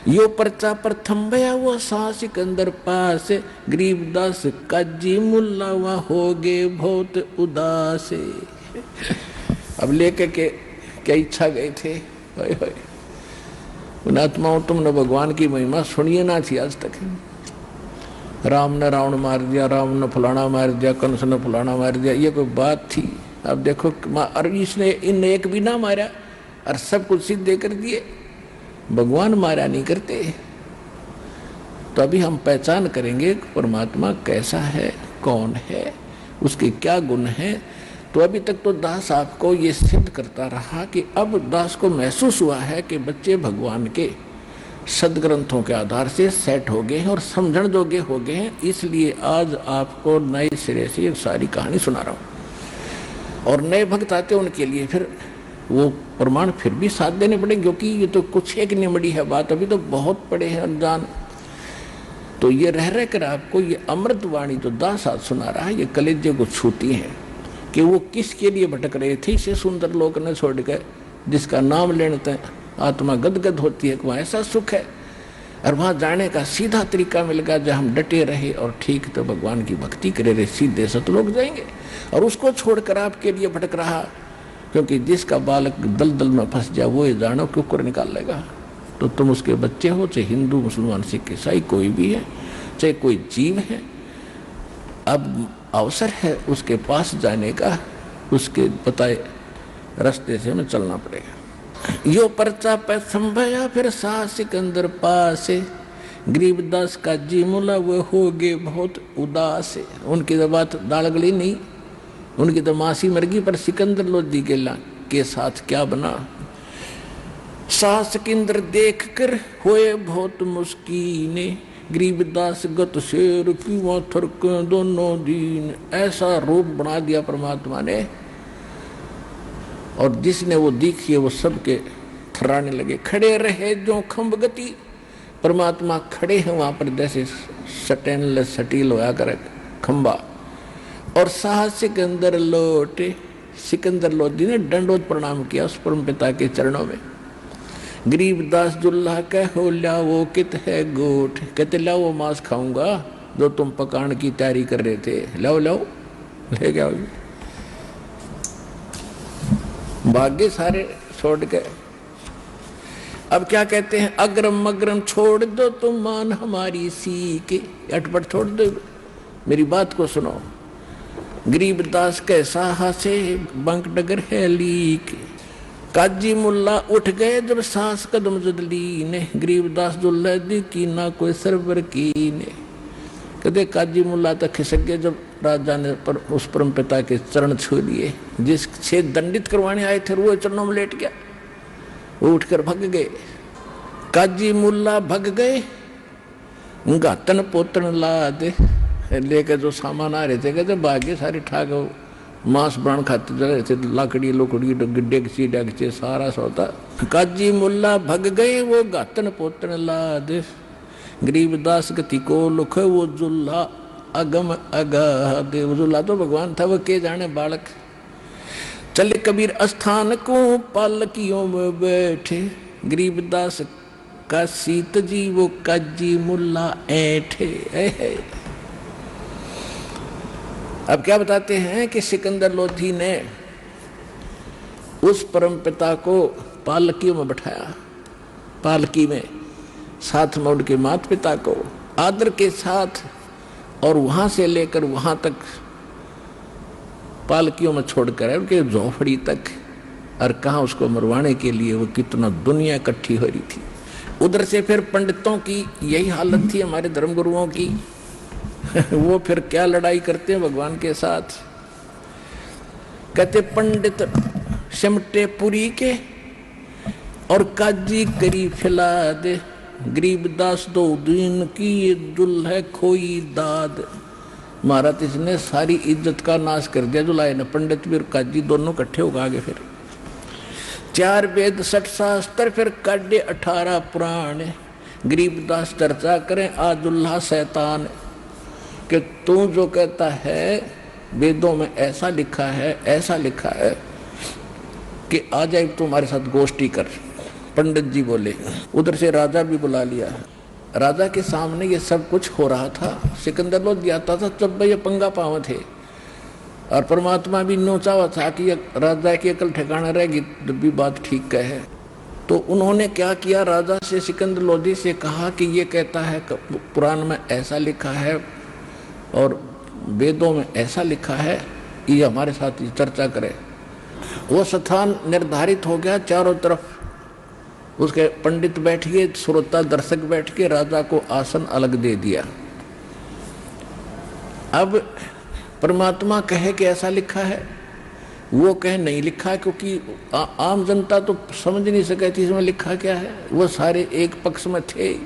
[SPEAKER 2] यो पर्चा प्रथम भया वो सास के अंदर पास, गरीबदास काजी मुल्ला वा हो गए बहुत उदास। अब लेके के क्या इच्छा गए थे, उन आत्माओं तुमने भगवान की महिमा सुनिए ना थी आज तक। राम ने रावण मार दिया, राम ने फलाना मार दिया, कंस ने फलाना मार दिया, ये कोई बात थी? अब देखो, और इसने इन एक भी ना मारा और सब कुछ सिद्ध कर दिए। भगवान मारा नहीं करते। तो अभी हम पहचान करेंगे परमात्मा कैसा है, कौन है, उसके क्या गुण हैं। तो अभी तक तो दास आपको ये सिद्ध करता रहा कि अब दास को महसूस हुआ है कि बच्चे भगवान के सदग्रंथों के आधार से सेट हो गए हैं और समझण जोगे हो गए हैं। इसलिए आज आपको नए सिरे से ये सारी कहानी सुना रहा हूँ। और नए भक्त आते उनके लिए फिर वो प्रमाण फिर भी साथ देने पड़ेंगे, क्योंकि ये तो कुछ एक निमड़ी है बात, अभी तो बहुत पड़े हैं अनजान। तो ये रह कर आपको ये अमृत वाणी जो दास आज सुना रहा है, ये कलेजे को छूती है कि वो किसके लिए भटक रहे थे इसे सुंदर लोक ने छोड़ कर, जिसका नाम लेने तक आत्मा गदगद होती है, वहाँ ऐसा सुख है। और वहाँ जाने का सीधा तरीका मिल गया, जब हम डटे रहे और ठीक तो भगवान की भक्ति करे रहे, सीधे सतलोक जाएंगे। और उसको छोड़कर आपके लिए भटक रहा, क्योंकि जिसका बालक दलदल में फंस जाए वो ये जानो क्यों कर निकाल लेगा। तो तुम उसके बच्चे हो, चाहे हिंदू मुसलमान सिख ईसाई कोई भी है, चाहे कोई जीव है, अब अवसर है उसके पास जाने का, उसके बताए रास्ते से हमें चलना पड़ेगा। यो पर्चा पे संभया फिर सास सिकंदर पास, गरीबदास का जी मुला वो हो गए बहुत उदास। उनकी तो बात दाल गली नहीं, उनकी तो मासी मर गई, पर सिकंदर लोधी के साथ क्या बना। सास सिकंदर देख कर होए बहुत मुस्कीने, गरीबदास गत शेर पीवा थरक दोनों दीन। ऐसा रूप बना दिया परमात्मा ने, और जिसने वो देखी वो सबके थर्राने लगे। खड़े रहे जो खम्ब गति, परमात्मा खड़े हैं वहां पर जैसे स्टेनलेस स्टील होया करे खंबा। और साहस सिकंदर लौटे, सिकंदर लोधी ने दंडोत प्रणाम किया उस परम पिता के चरणों में। गरीबदास जुल्ला कहो लाओ कित है गोठ, कहते लाओ वो मांस खाऊंगा जो तुम पकाने की तैयारी कर रहे थे, लाओ लाओ ले गया। भाग्य सारे छोड़ के अब क्या कहते हैं, अग्रम मग्रम छोड़ दो तुम मान हमारी सीख, अटपट छोड़ दो, मेरी बात को सुनो। गरीबदास कैसा हंसे बंक डगर है लीक, काजी मुल्ला उठ गए जब सांस कदम जुदली ने, गरीबदास जुल्ला दी की ना कोई सरवर की ने। कहते काजी मुल्ला तक खिसक गए जब राजा ने पर उस परम पिता के चरण छू लिए। जिससे दंडित करवाने आए थे वो चरणों में लेट गया, वो उठकर भग गए। काजी मुल्ला भग गए, उनका तन पोतन ला दे लेकर जो सामान आ रहे थे, कहते भाग्य सारी ठाक मांस प्राण खाते जा रहे थे, लाकड़ी लोकड़ी डेगची डेगची सारा सौदा। काजी मुल्ला भग गए वो गातन पोतन लाद, गरीबदास गति को लुख वो जुल्ला अगम अगाध। वो जुल्ला तो भगवान था, वो के जाने बालक। चले कबीर स्थान को पालकियों में बैठे, गरीबदास का सीत जी वो काजी मुल्ला ऐठे। अब क्या बताते हैं कि सिकंदर लोधी ने उस परम पिता को पालकी में बैठाया, पालकी में साथ में उनके माता पिता को आदर के साथ, और वहां से लेकर वहां तक पालकियों में छोड़कर उनके झोपड़ी तक, और कहा उसको मरवाने के लिए वो कितना दुनिया इकट्ठी हो रही थी। उधर से फिर पंडितों की यही हालत थी, हमारे धर्मगुरुओं की वो फिर क्या लड़ाई करते हैं भगवान के साथ। कहते पंडित सिमटे पुरी के और काजी करी फिला दे, गरीबदास दो दिन की दुल है खोई दाद। महाराज इसने सारी इज्जत का नाश कर दिया जुलाए ने, पंडित भी और काजी दोनों इकट्ठे होगा आगे। फिर 4 वेद 60 शास्त्र फिर काढ़े 18 पुराण। गरीबदास चर्चा करें आजुल्ला शैतान कि तू जो कहता है वेदों में ऐसा लिखा है, ऐसा लिखा है कि आ जाए तुम्हारे साथ गोष्ठी कर। पंडित जी बोले। उधर से राजा भी बुला लिया। राजा के सामने ये सब कुछ हो रहा था। सिकंदर लोग आता था तब ये पंगा पाव थे और परमात्मा भी नोचा हुआ था कि राजा की अकल ठिकाना रहेगी जब भी बात ठीक कहे। तो उन्होंने क्या किया, राजा से सिकंदर लोधी से कहा कि ये कहता है पुराण में ऐसा लिखा है और वेदों में ऐसा लिखा है, ये हमारे साथ चर्चा करे। वो स्थान निर्धारित हो गया, चारों तरफ उसके पंडित बैठ गए, श्रोता दर्शक बैठ के, राजा को आसन अलग दे दिया। अब परमात्मा कहे कि ऐसा लिखा है, वो कहे नहीं लिखा, क्योंकि आम जनता तो समझ नहीं सके थी इसमें लिखा क्या है। वो सारे एक पक्ष में थे।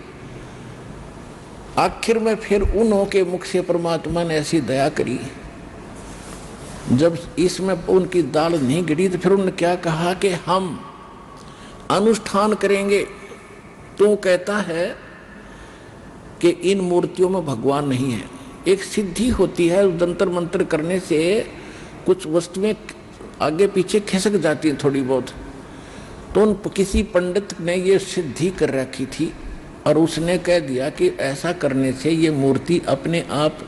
[SPEAKER 2] आखिर में फिर उन्हों के मुख से परमात्मा ने ऐसी दया करी, जब इसमें उनकी दाल नहीं गिरी तो फिर उन्होंने क्या कहा कि हम अनुष्ठान करेंगे। तो कहता है कि इन मूर्तियों में भगवान नहीं है। एक सिद्धि होती है, जंतर मंत्र करने से कुछ वस्तुएं आगे पीछे खिसक जाती हैं थोड़ी बहुत। तो उन किसी पंडित ने ये सिद्धि कर रखी थी और उसने कह दिया कि ऐसा करने से ये मूर्ति अपने आप,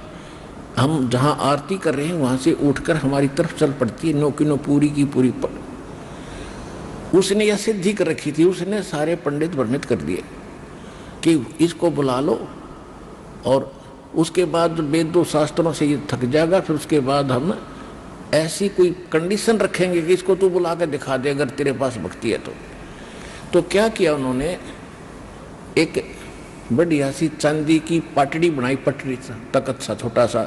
[SPEAKER 2] हम जहाँ आरती कर रहे हैं वहाँ से उठकर हमारी तरफ चल पड़ती है, नो की नो पूरी की पूरी उसने यह सिद्धि कर रखी थी। उसने सारे पंडित वर्णित कर दिए कि इसको बुला लो और उसके बाद वेदों शास्त्रों से ये थक जाएगा, फिर उसके बाद हम ऐसी कोई कंडीशन रखेंगे कि इसको तू बुला के दिखा दे अगर तेरे पास भक्ति है तो क्या किया उन्होंने, एक बढ़िया सी चांदी की पाटड़ी बनाई, पटड़ी तकत सा छोटा सा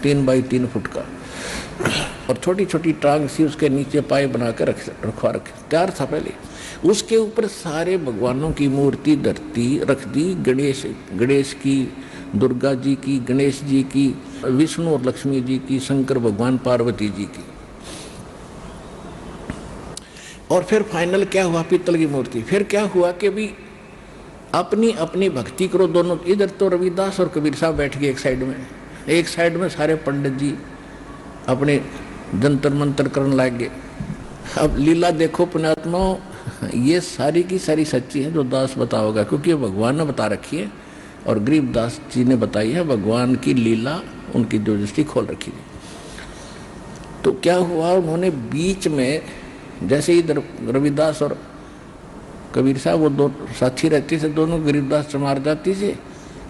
[SPEAKER 2] 3 बाई 3 फुट का, और छोटी छोटी टांग सी उसके नीचे पाए बना कर रखवा रखे, तैयार था पहले। उसके ऊपर सारे भगवानों की मूर्ति रख दी, गणेश की, दुर्गा जी की, गणेश जी की, विष्णु और लक्ष्मी जी की, शंकर भगवान पार्वती जी की। और फिर फाइनल क्या हुआ, पीतल की मूर्ति। फिर क्या हुआ कि भी अपनी अपनी भक्ति करो दोनों। इधर तो रविदास और कबीर साहब बैठ गए एक साइड में सारे पंडित जी अपने जंतर मंतर करने लग गए। अब लीला देखो पुण्यात्मा, ये सारी की सारी सच्ची है जो दास बता होगा, क्योंकि भगवान ने बता रखी है और गरीबदास जी ने बताई है। भगवान की लीला उनकी जो दृष्टि खोल रखी थी। तो क्या हुआ, उन्होंने बीच में, जैसे इधर रविदास और कबीर साहब वो दो साथी रहते थे, दोनों गरीबदास चमार जाति से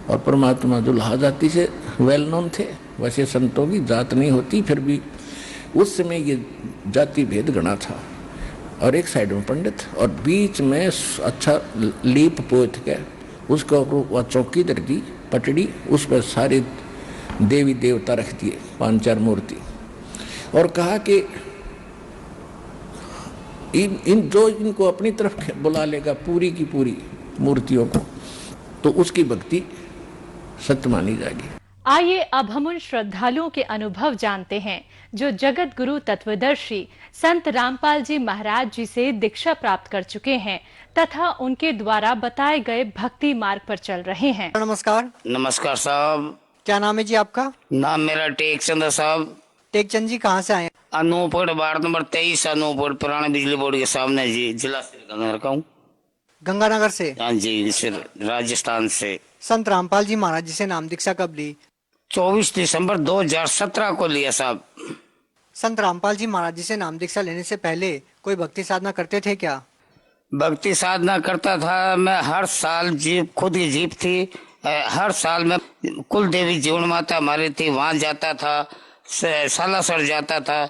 [SPEAKER 2] और परमात्मा दुल्हा जाति से वेल नोन थे। वैसे संतों की जात नहीं होती, फिर भी उस समय ये जाति भेद गणा था। और एक साइड में पंडित और बीच में अच्छा लीप पोत के उसके ऊपर वह चौकी धर दी, पटड़ी, उस पर सारे देवी देवता रख दिए, 5-4 मूर्ति, और कहा कि इन जो इनको अपनी तरफ बुला लेगा पूरी की पूरी मूर्तियों को, तो उसकी भक्ति सत्य मानी जाएगी।
[SPEAKER 3] आइए अब हम उन श्रद्धालुओं के अनुभव जानते हैं जो जगत गुरु तत्वदर्शी संत रामपाल जी महाराज जी से दीक्षा प्राप्त कर चुके हैं तथा उनके द्वारा बताए गए भक्ति मार्ग पर चल रहे हैं।
[SPEAKER 4] नमस्कार।
[SPEAKER 5] नमस्कार साहब।
[SPEAKER 4] क्या नाम है जी आपका?
[SPEAKER 5] नाम मेरा टेकचंद है साहब।
[SPEAKER 4] टेकचंद जी कहाँ से आए?
[SPEAKER 5] अनूपगढ़, वार्ड नंबर 23, अनूपगढ़, पुराने बिजली बोर्ड के सामने जी, जिला श्रीगंगानगर का हूँ।
[SPEAKER 4] गंगानगर से?
[SPEAKER 5] हाँ जी, राजस्थान से।
[SPEAKER 4] संत रामपाल जी महाराज जी से नाम दीक्षा कब ली?
[SPEAKER 5] 24 दिसंबर 2017 को लिया साहब।
[SPEAKER 4] संत रामपाल जी महाराज जी से नाम दीक्षा लेने से पहले कोई भक्ति साधना करते थे क्या?
[SPEAKER 5] भक्ति साधना करता था मैं। हर साल जीप, खुद की जीप थी, हर साल मैं कुल देवी जीवन माता हमारी थी, वहां जाता था, सालासर जाता था।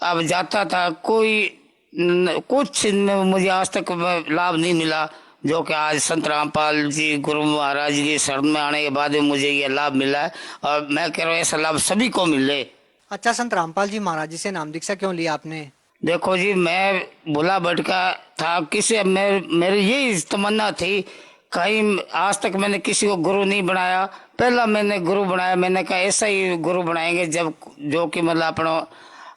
[SPEAKER 5] अब जाता था, कुछ मुझे आज तक लाभ नहीं मिला, जो कि आज संत रामपाल जी गुरु महाराज की शरण में आने के बाद मुझे ये लाभ मिला है और मैं कह रहा हूँ ऐसा लाभ सभी को मिले।
[SPEAKER 4] अच्छा, संत रामपाल जी महाराज जी से नाम दीक्षा क्यों लिया आपने?
[SPEAKER 5] देखो जी, मैं भुला भटका था, किसी मेरी यही तमन्ना थी, कहीं आज तक मैंने किसी को गुरु नहीं बनाया, पहला मैंने गुरु बनाया। मैंने कहा ऐसा ही गुरु बनाएंगे जब जो कि मतलब अपना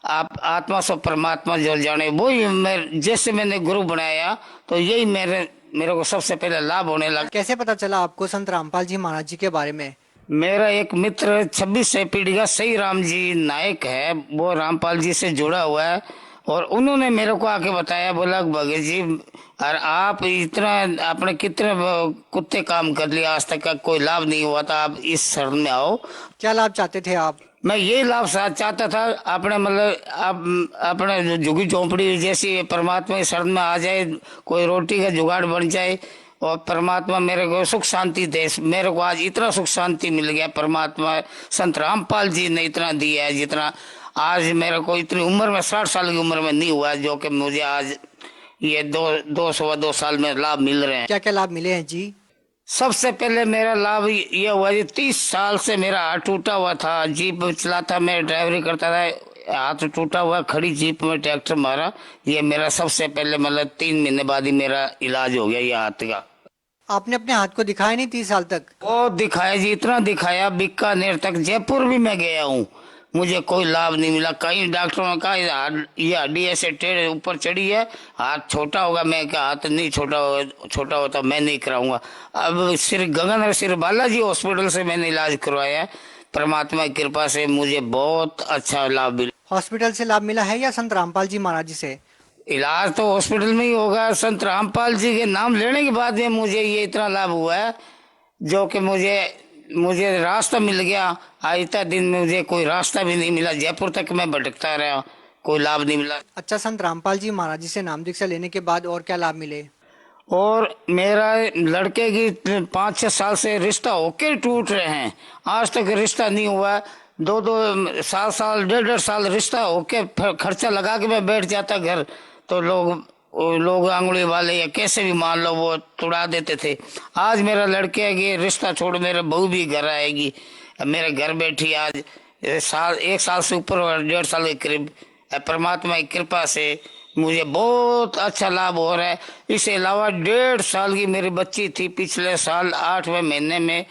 [SPEAKER 5] आप आत्मा सो परमात्मा जो जाने, वही जैसे मैंने गुरु बनाया तो यही मेरे को सबसे पहले लाभ होने लगा।
[SPEAKER 4] कैसे पता चला आपको संत रामपाल जी महाराज जी के बारे में?
[SPEAKER 5] मेरा एक मित्र 26 पीढ़ी का सही राम जी नायक है, वो रामपाल जी से जुड़ा हुआ है, और उन्होंने मेरे को आके बताया, बोला भगत जी और आप इतना आपने कितने कुत्ते काम कर लिया, आज तक का कोई लाभ नहीं हुआ था, आप इस शरण में आओ।
[SPEAKER 4] क्या लाभ चाहते थे आप?
[SPEAKER 5] मैं ये लाभ चाहता था, अपने मतलब आप अपने झुगी झोंपड़ी जैसी परमात्मा की शरण में आ जाए, कोई रोटी का जुगाड़ बन जाए और परमात्मा मेरे को सुख शांति दे। मेरे को आज इतना सुख शांति मिल गया, परमात्मा संत रामपाल जी ने इतना दिया है जितना आज मेरे को इतनी उम्र में 60 साल की उम्र में नहीं हुआ, जो कि मुझे आज ये 2 साल में लाभ मिल रहे हैं।
[SPEAKER 4] क्या क्या लाभ मिले हैं जी?
[SPEAKER 5] सबसे पहले मेरा लाभ ये हुआ जी, 30 साल से मेरा हाथ टूटा हुआ था, जीप चलाता, मैं ड्राइवरी करता था, हाथ टूटा हुआ, खड़ी जीप में ट्रैक्टर मारा, ये मेरा सबसे पहले मतलब 3 महीने बाद ही मेरा इलाज हो गया ये हाथ का।
[SPEAKER 4] आपने अपने हाथ को दिखाया नहीं 30 साल तक?
[SPEAKER 5] वो दिखाया जी, इतना दिखाया, बीकानेर तक, जयपुर भी मैं गया हूँ, मुझे कोई लाभ नहीं मिला। कई डॉक्टरों ने कहा ये हड्डी ऐसे टेढ़े ऊपर चढ़ी है, हाथ छोटा होगा। मैं क्या, हाथ नहीं छोटा होता मैं नहीं कराऊंगा। अब श्री गगन श्री बालाजी हॉस्पिटल से मैंने इलाज करवाया है, परमात्मा की कृपा से मुझे बहुत अच्छा लाभ मिला।
[SPEAKER 4] हॉस्पिटल से लाभ मिला है या संत रामपाल जी महाराज जी से?
[SPEAKER 5] इलाज तो हॉस्पिटल में ही होगा, संत रामपाल जी के नाम लेने के बाद में मुझे ये इतना लाभ हुआ है, जो कि मुझे रास्ता मिल गया। आज तक दिन में मुझे कोई रास्ता भी नहीं मिला, जयपुर तक मैं भटकता रहा, कोई लाभ नहीं मिला।
[SPEAKER 4] अच्छा, संत रामपाल जी महाराज जी से नाम दीक्षा लेने के बाद और क्या लाभ मिले?
[SPEAKER 5] और मेरा लड़के की 5-6 साल से रिश्ता होके टूट रहे हैं, आज तक रिश्ता नहीं हुआ। 2-2 साल 1.5 साल रिश्ता होके खर्चा लगा के मैं बैठ जाता घर, तो लोग आंगुली वाले या कैसे भी मान लो वो तुड़ा देते थे। आज मेरा लड़के की रिश्ता छोड़ मेरे बहू भी घर आएगी, मेरे घर बैठी आज 1 साल से ऊपर 1.5 साल के करीब, परमात्मा की कृपा से मुझे बहुत अच्छा लाभ हो रहा है। इसके अलावा 1.5 साल की मेरी बच्ची थी, पिछले साल 8वें महीने में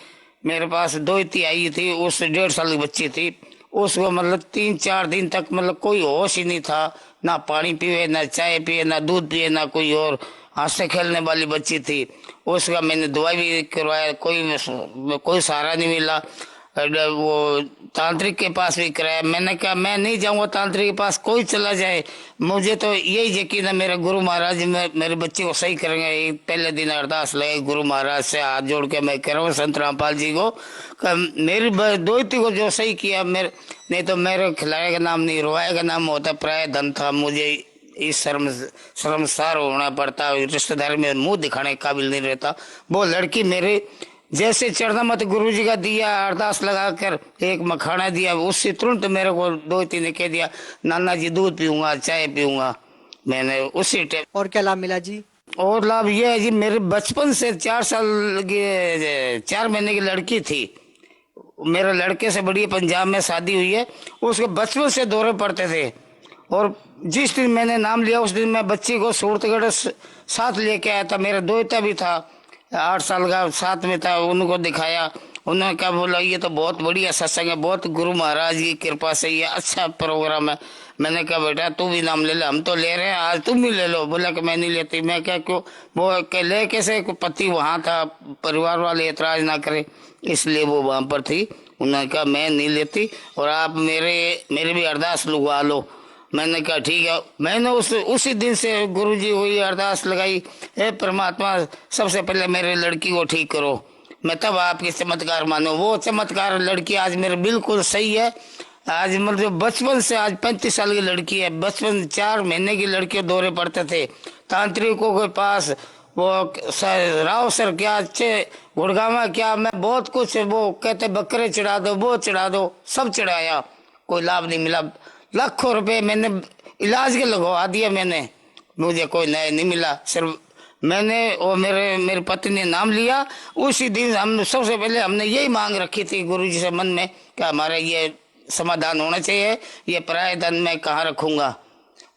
[SPEAKER 5] मेरे पास दोहिती आई थी, उस 1.5 साल की बच्ची थी, उसको मतलब 3-4 दिन तक मतलब कोई होश ही नहीं था, ना पानी पीवे, ना चाय पिए, ना दूध पिए, ना कोई और, हंसते खेलने वाली बच्ची थी। उसका मैंने दवाई भी करवाया, कोई सहारा नहीं मिला। वो तांत्रिक के पास भी कराया, मैंने कहा मैं नहीं जाऊंगा तांत्रिक के पास, कोई चला जाए, मुझे तो यही यकीन है मेरे गुरु महाराज मेरे बच्चे को सही करेंगे। पहले दिन अरदास लगे गुरु महाराज से हाथ जोड़ के मैं कह रहा हूँ संत रामपाल जी को, मेरी दोहिती को जो सही किया, नहीं तो मेरे खिलाए का नाम नहीं, रोए का नाम होता, प्राय धन था, मुझे इस शर्मसार होना पड़ता, रिश्तेदारी में मुंह दिखाने के काबिल नहीं रहता। वो लड़की मेरे जैसे चढ़ना मत गुरु जी का दिया, अरदास लगाकर एक मखाना दिया, उससे तुरंत मेरे को दोहिती ने कह दिया नाना जी दूध पीऊंगा, चाय पीऊंगा। मैंने उसी टाइम।
[SPEAKER 4] और क्या लाभ मिला जी?
[SPEAKER 5] और लाभ यह है जी, मेरे बचपन से 4 महीने की लड़की थी, मेरे लड़के से बड़ी पंजाब में शादी हुई है, उसके बचपन से दौरे पड़ते थे, और जिस दिन मैंने नाम लिया उस दिन मैं बच्ची को सूरतगढ़ साथ लेके आया था, मेरा दोहिता भी था 8 साल का साथ में था, उनको दिखाया, उन्होंने क्या बोला ये तो बहुत बढ़िया सत्संग है, बहुत गुरु महाराज की कृपा से ये अच्छा प्रोग्राम है। मैंने कहा बेटा तू भी नाम ले ले, हम तो ले रहे हैं, आज तुम भी ले लो। बोला कि मैं नहीं लेती। मैं क्या क्यों, वो ले कैसे, पति वहाँ था, परिवार वाले एतराज ना करे इसलिए वो वहाँ पर थी। उन्होंने कहा मैं नहीं लेती और आप मेरे भी अरदास लगवा लो। मैंने कहा ठीक है। मैंने उसी दिन से गुरुजी हुई अरदास लगाई, हे परमात्मा सबसे पहले मेरे लड़की को ठीक करो, मैं तब आपके चमत्कार मानो। वो चमत्कार लड़की आज मेरे बिल्कुल सही है। आज मतलब बचपन से, आज 35 साल की लड़की है, बचपन 4 महीने की लड़की दौरे पड़ते थे तांत्रिकों के पास, वो राव सर क्या, अच्छे गुड़गामा क्या, मैं बहुत कुछ, वो कहते बकरे चढ़ा दो, वो चढ़ा दो, सब चढ़ाया, कोई लाभ नहीं मिला। लाखों रुपए मैंने इलाज के लगवा दिया, मैंने, मुझे कोई न्याय नहीं मिला। सिर्फ मैंने और मेरे पति ने नाम लिया, उसी दिन हम सबसे पहले हमने यही मांग रखी थी गुरुजी से मन में कि हमारा ये समाधान होना चाहिए, ये पराये धन मैं कहाँ रखूंगा,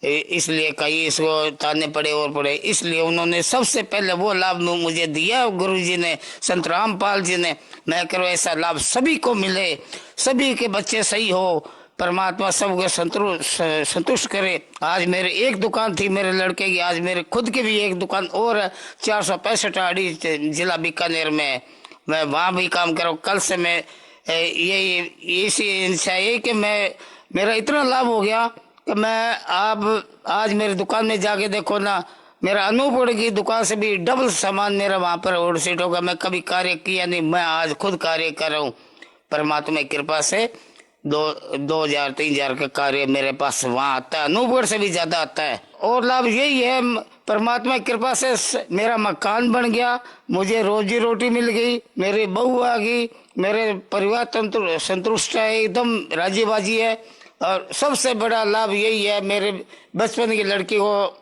[SPEAKER 5] इसलिए कहीं इसको ताने पड़े और पड़े, इसलिए उन्होंने सबसे पहले वो लाभ मुझे दिया गुरुजी ने, संत रामपाल जी ने। मैं करो ऐसा लाभ सभी को मिले, सभी के बच्चे सही हो, परमात्मा सबको संतुष्ट करे। आज मेरे एक दुकान थी मेरे लड़के की, आज मेरे खुद की भी एक दुकान और है 465 आड़ी जिला बीकानेर में, मैं वहाँ भी काम कर रहा हूँ। कल से मैं ये इसी इच्छा है कि मेरा इतना लाभ हो गया कि मैं आप आज मेरी दुकान में जाके देखो ना, मेरा अनूपगढ़ की दुकान से भी डबल सामान मेरा वहाँ पर ओवर सीट होगा। मैं कभी कार्य किया नहीं, मैं आज खुद कार्य कर रहा हूँ परमात्मा की कृपा से। 2,000-3,000 का कार्य मेरे पास वहाँ आता है, अनूपगढ़ से भी ज्यादा आता है। और लाभ यही है परमात्मा की कृपा से मेरा मकान बन गया, मुझे रोजी रोटी मिल गई, मेरी बहू आ गई, मेरे परिवार संतुष्ट है, एकदम राजी बाजी है। और सबसे बड़ा लाभ यही है, मेरे बचपन की लड़की को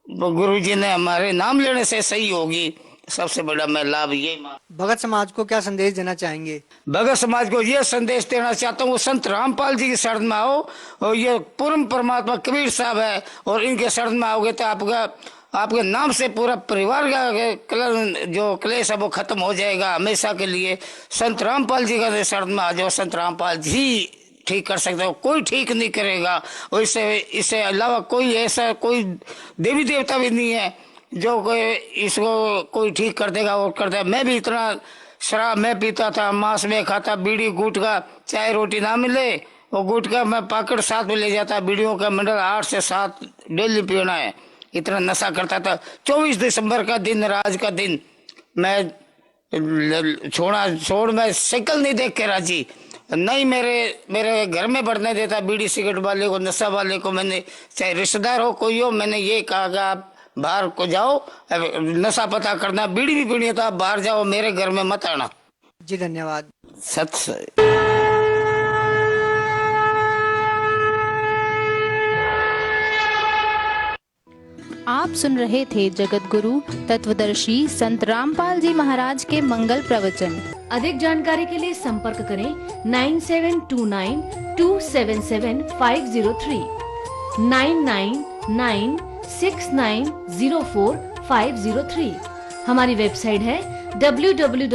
[SPEAKER 5] गुरुजी ने हमारे नाम लेने से सही होगी, सबसे बड़ा मैं लाभ ये।
[SPEAKER 4] भगत समाज को क्या संदेश देना चाहेंगे?
[SPEAKER 5] भगत समाज को ये संदेश देना चाहता हूँ, संत रामपाल जी की शरण में आओ, और ये पूर्ण परमात्मा कबीर साहब है, और इनके शरण में आओगे तो आपके नाम से पूरा परिवार का जो क्लेश है वो खत्म हो जाएगा हमेशा के लिए। संत रामपाल जी का शरण में आ जाओ, संत रामपाल जी ठीक कर सकते हो, कोई ठीक नहीं करेगा। और इससे अलावा कोई ऐसा कोई देवी देवता भी नहीं है जो कोई इसको कोई ठीक कर देगा और कर देगा। मैं भी इतना शराब मैं पीता था, मांस में खाता, बीड़ी गुटखा, चाय रोटी ना मिले वो गुटखा मैं पाकड़ साथ में ले जाता, बीड़ियों का मंडल 8 से 7 डेली पीना है, इतना नशा करता था। 24 दिसंबर का दिन, राज का दिन, मैं छोड़ मैं साइकिल नहीं देख के राजी नहीं, मेरे घर में बढ़ने देता बीड़ी सिगरेट वाले को, नशा वाले को। मैंने चाहे रिश्तेदार हो कोई हो, मैंने ये कहा कि आप बाहर को जाओ, नशा पता करना, बीड़ी भी पीनी है तो आप बाहर जाओ, मेरे घर में मत आना।
[SPEAKER 4] जी धन्यवाद।
[SPEAKER 5] सत्य।
[SPEAKER 6] आप सुन रहे थे जगत गुरु तत्वदर्शी संत रामपाल जी महाराज के मंगल प्रवचन।
[SPEAKER 7] अधिक जानकारी के लिए संपर्क करें 9729277503 9996904503। हमारी वेबसाइट है www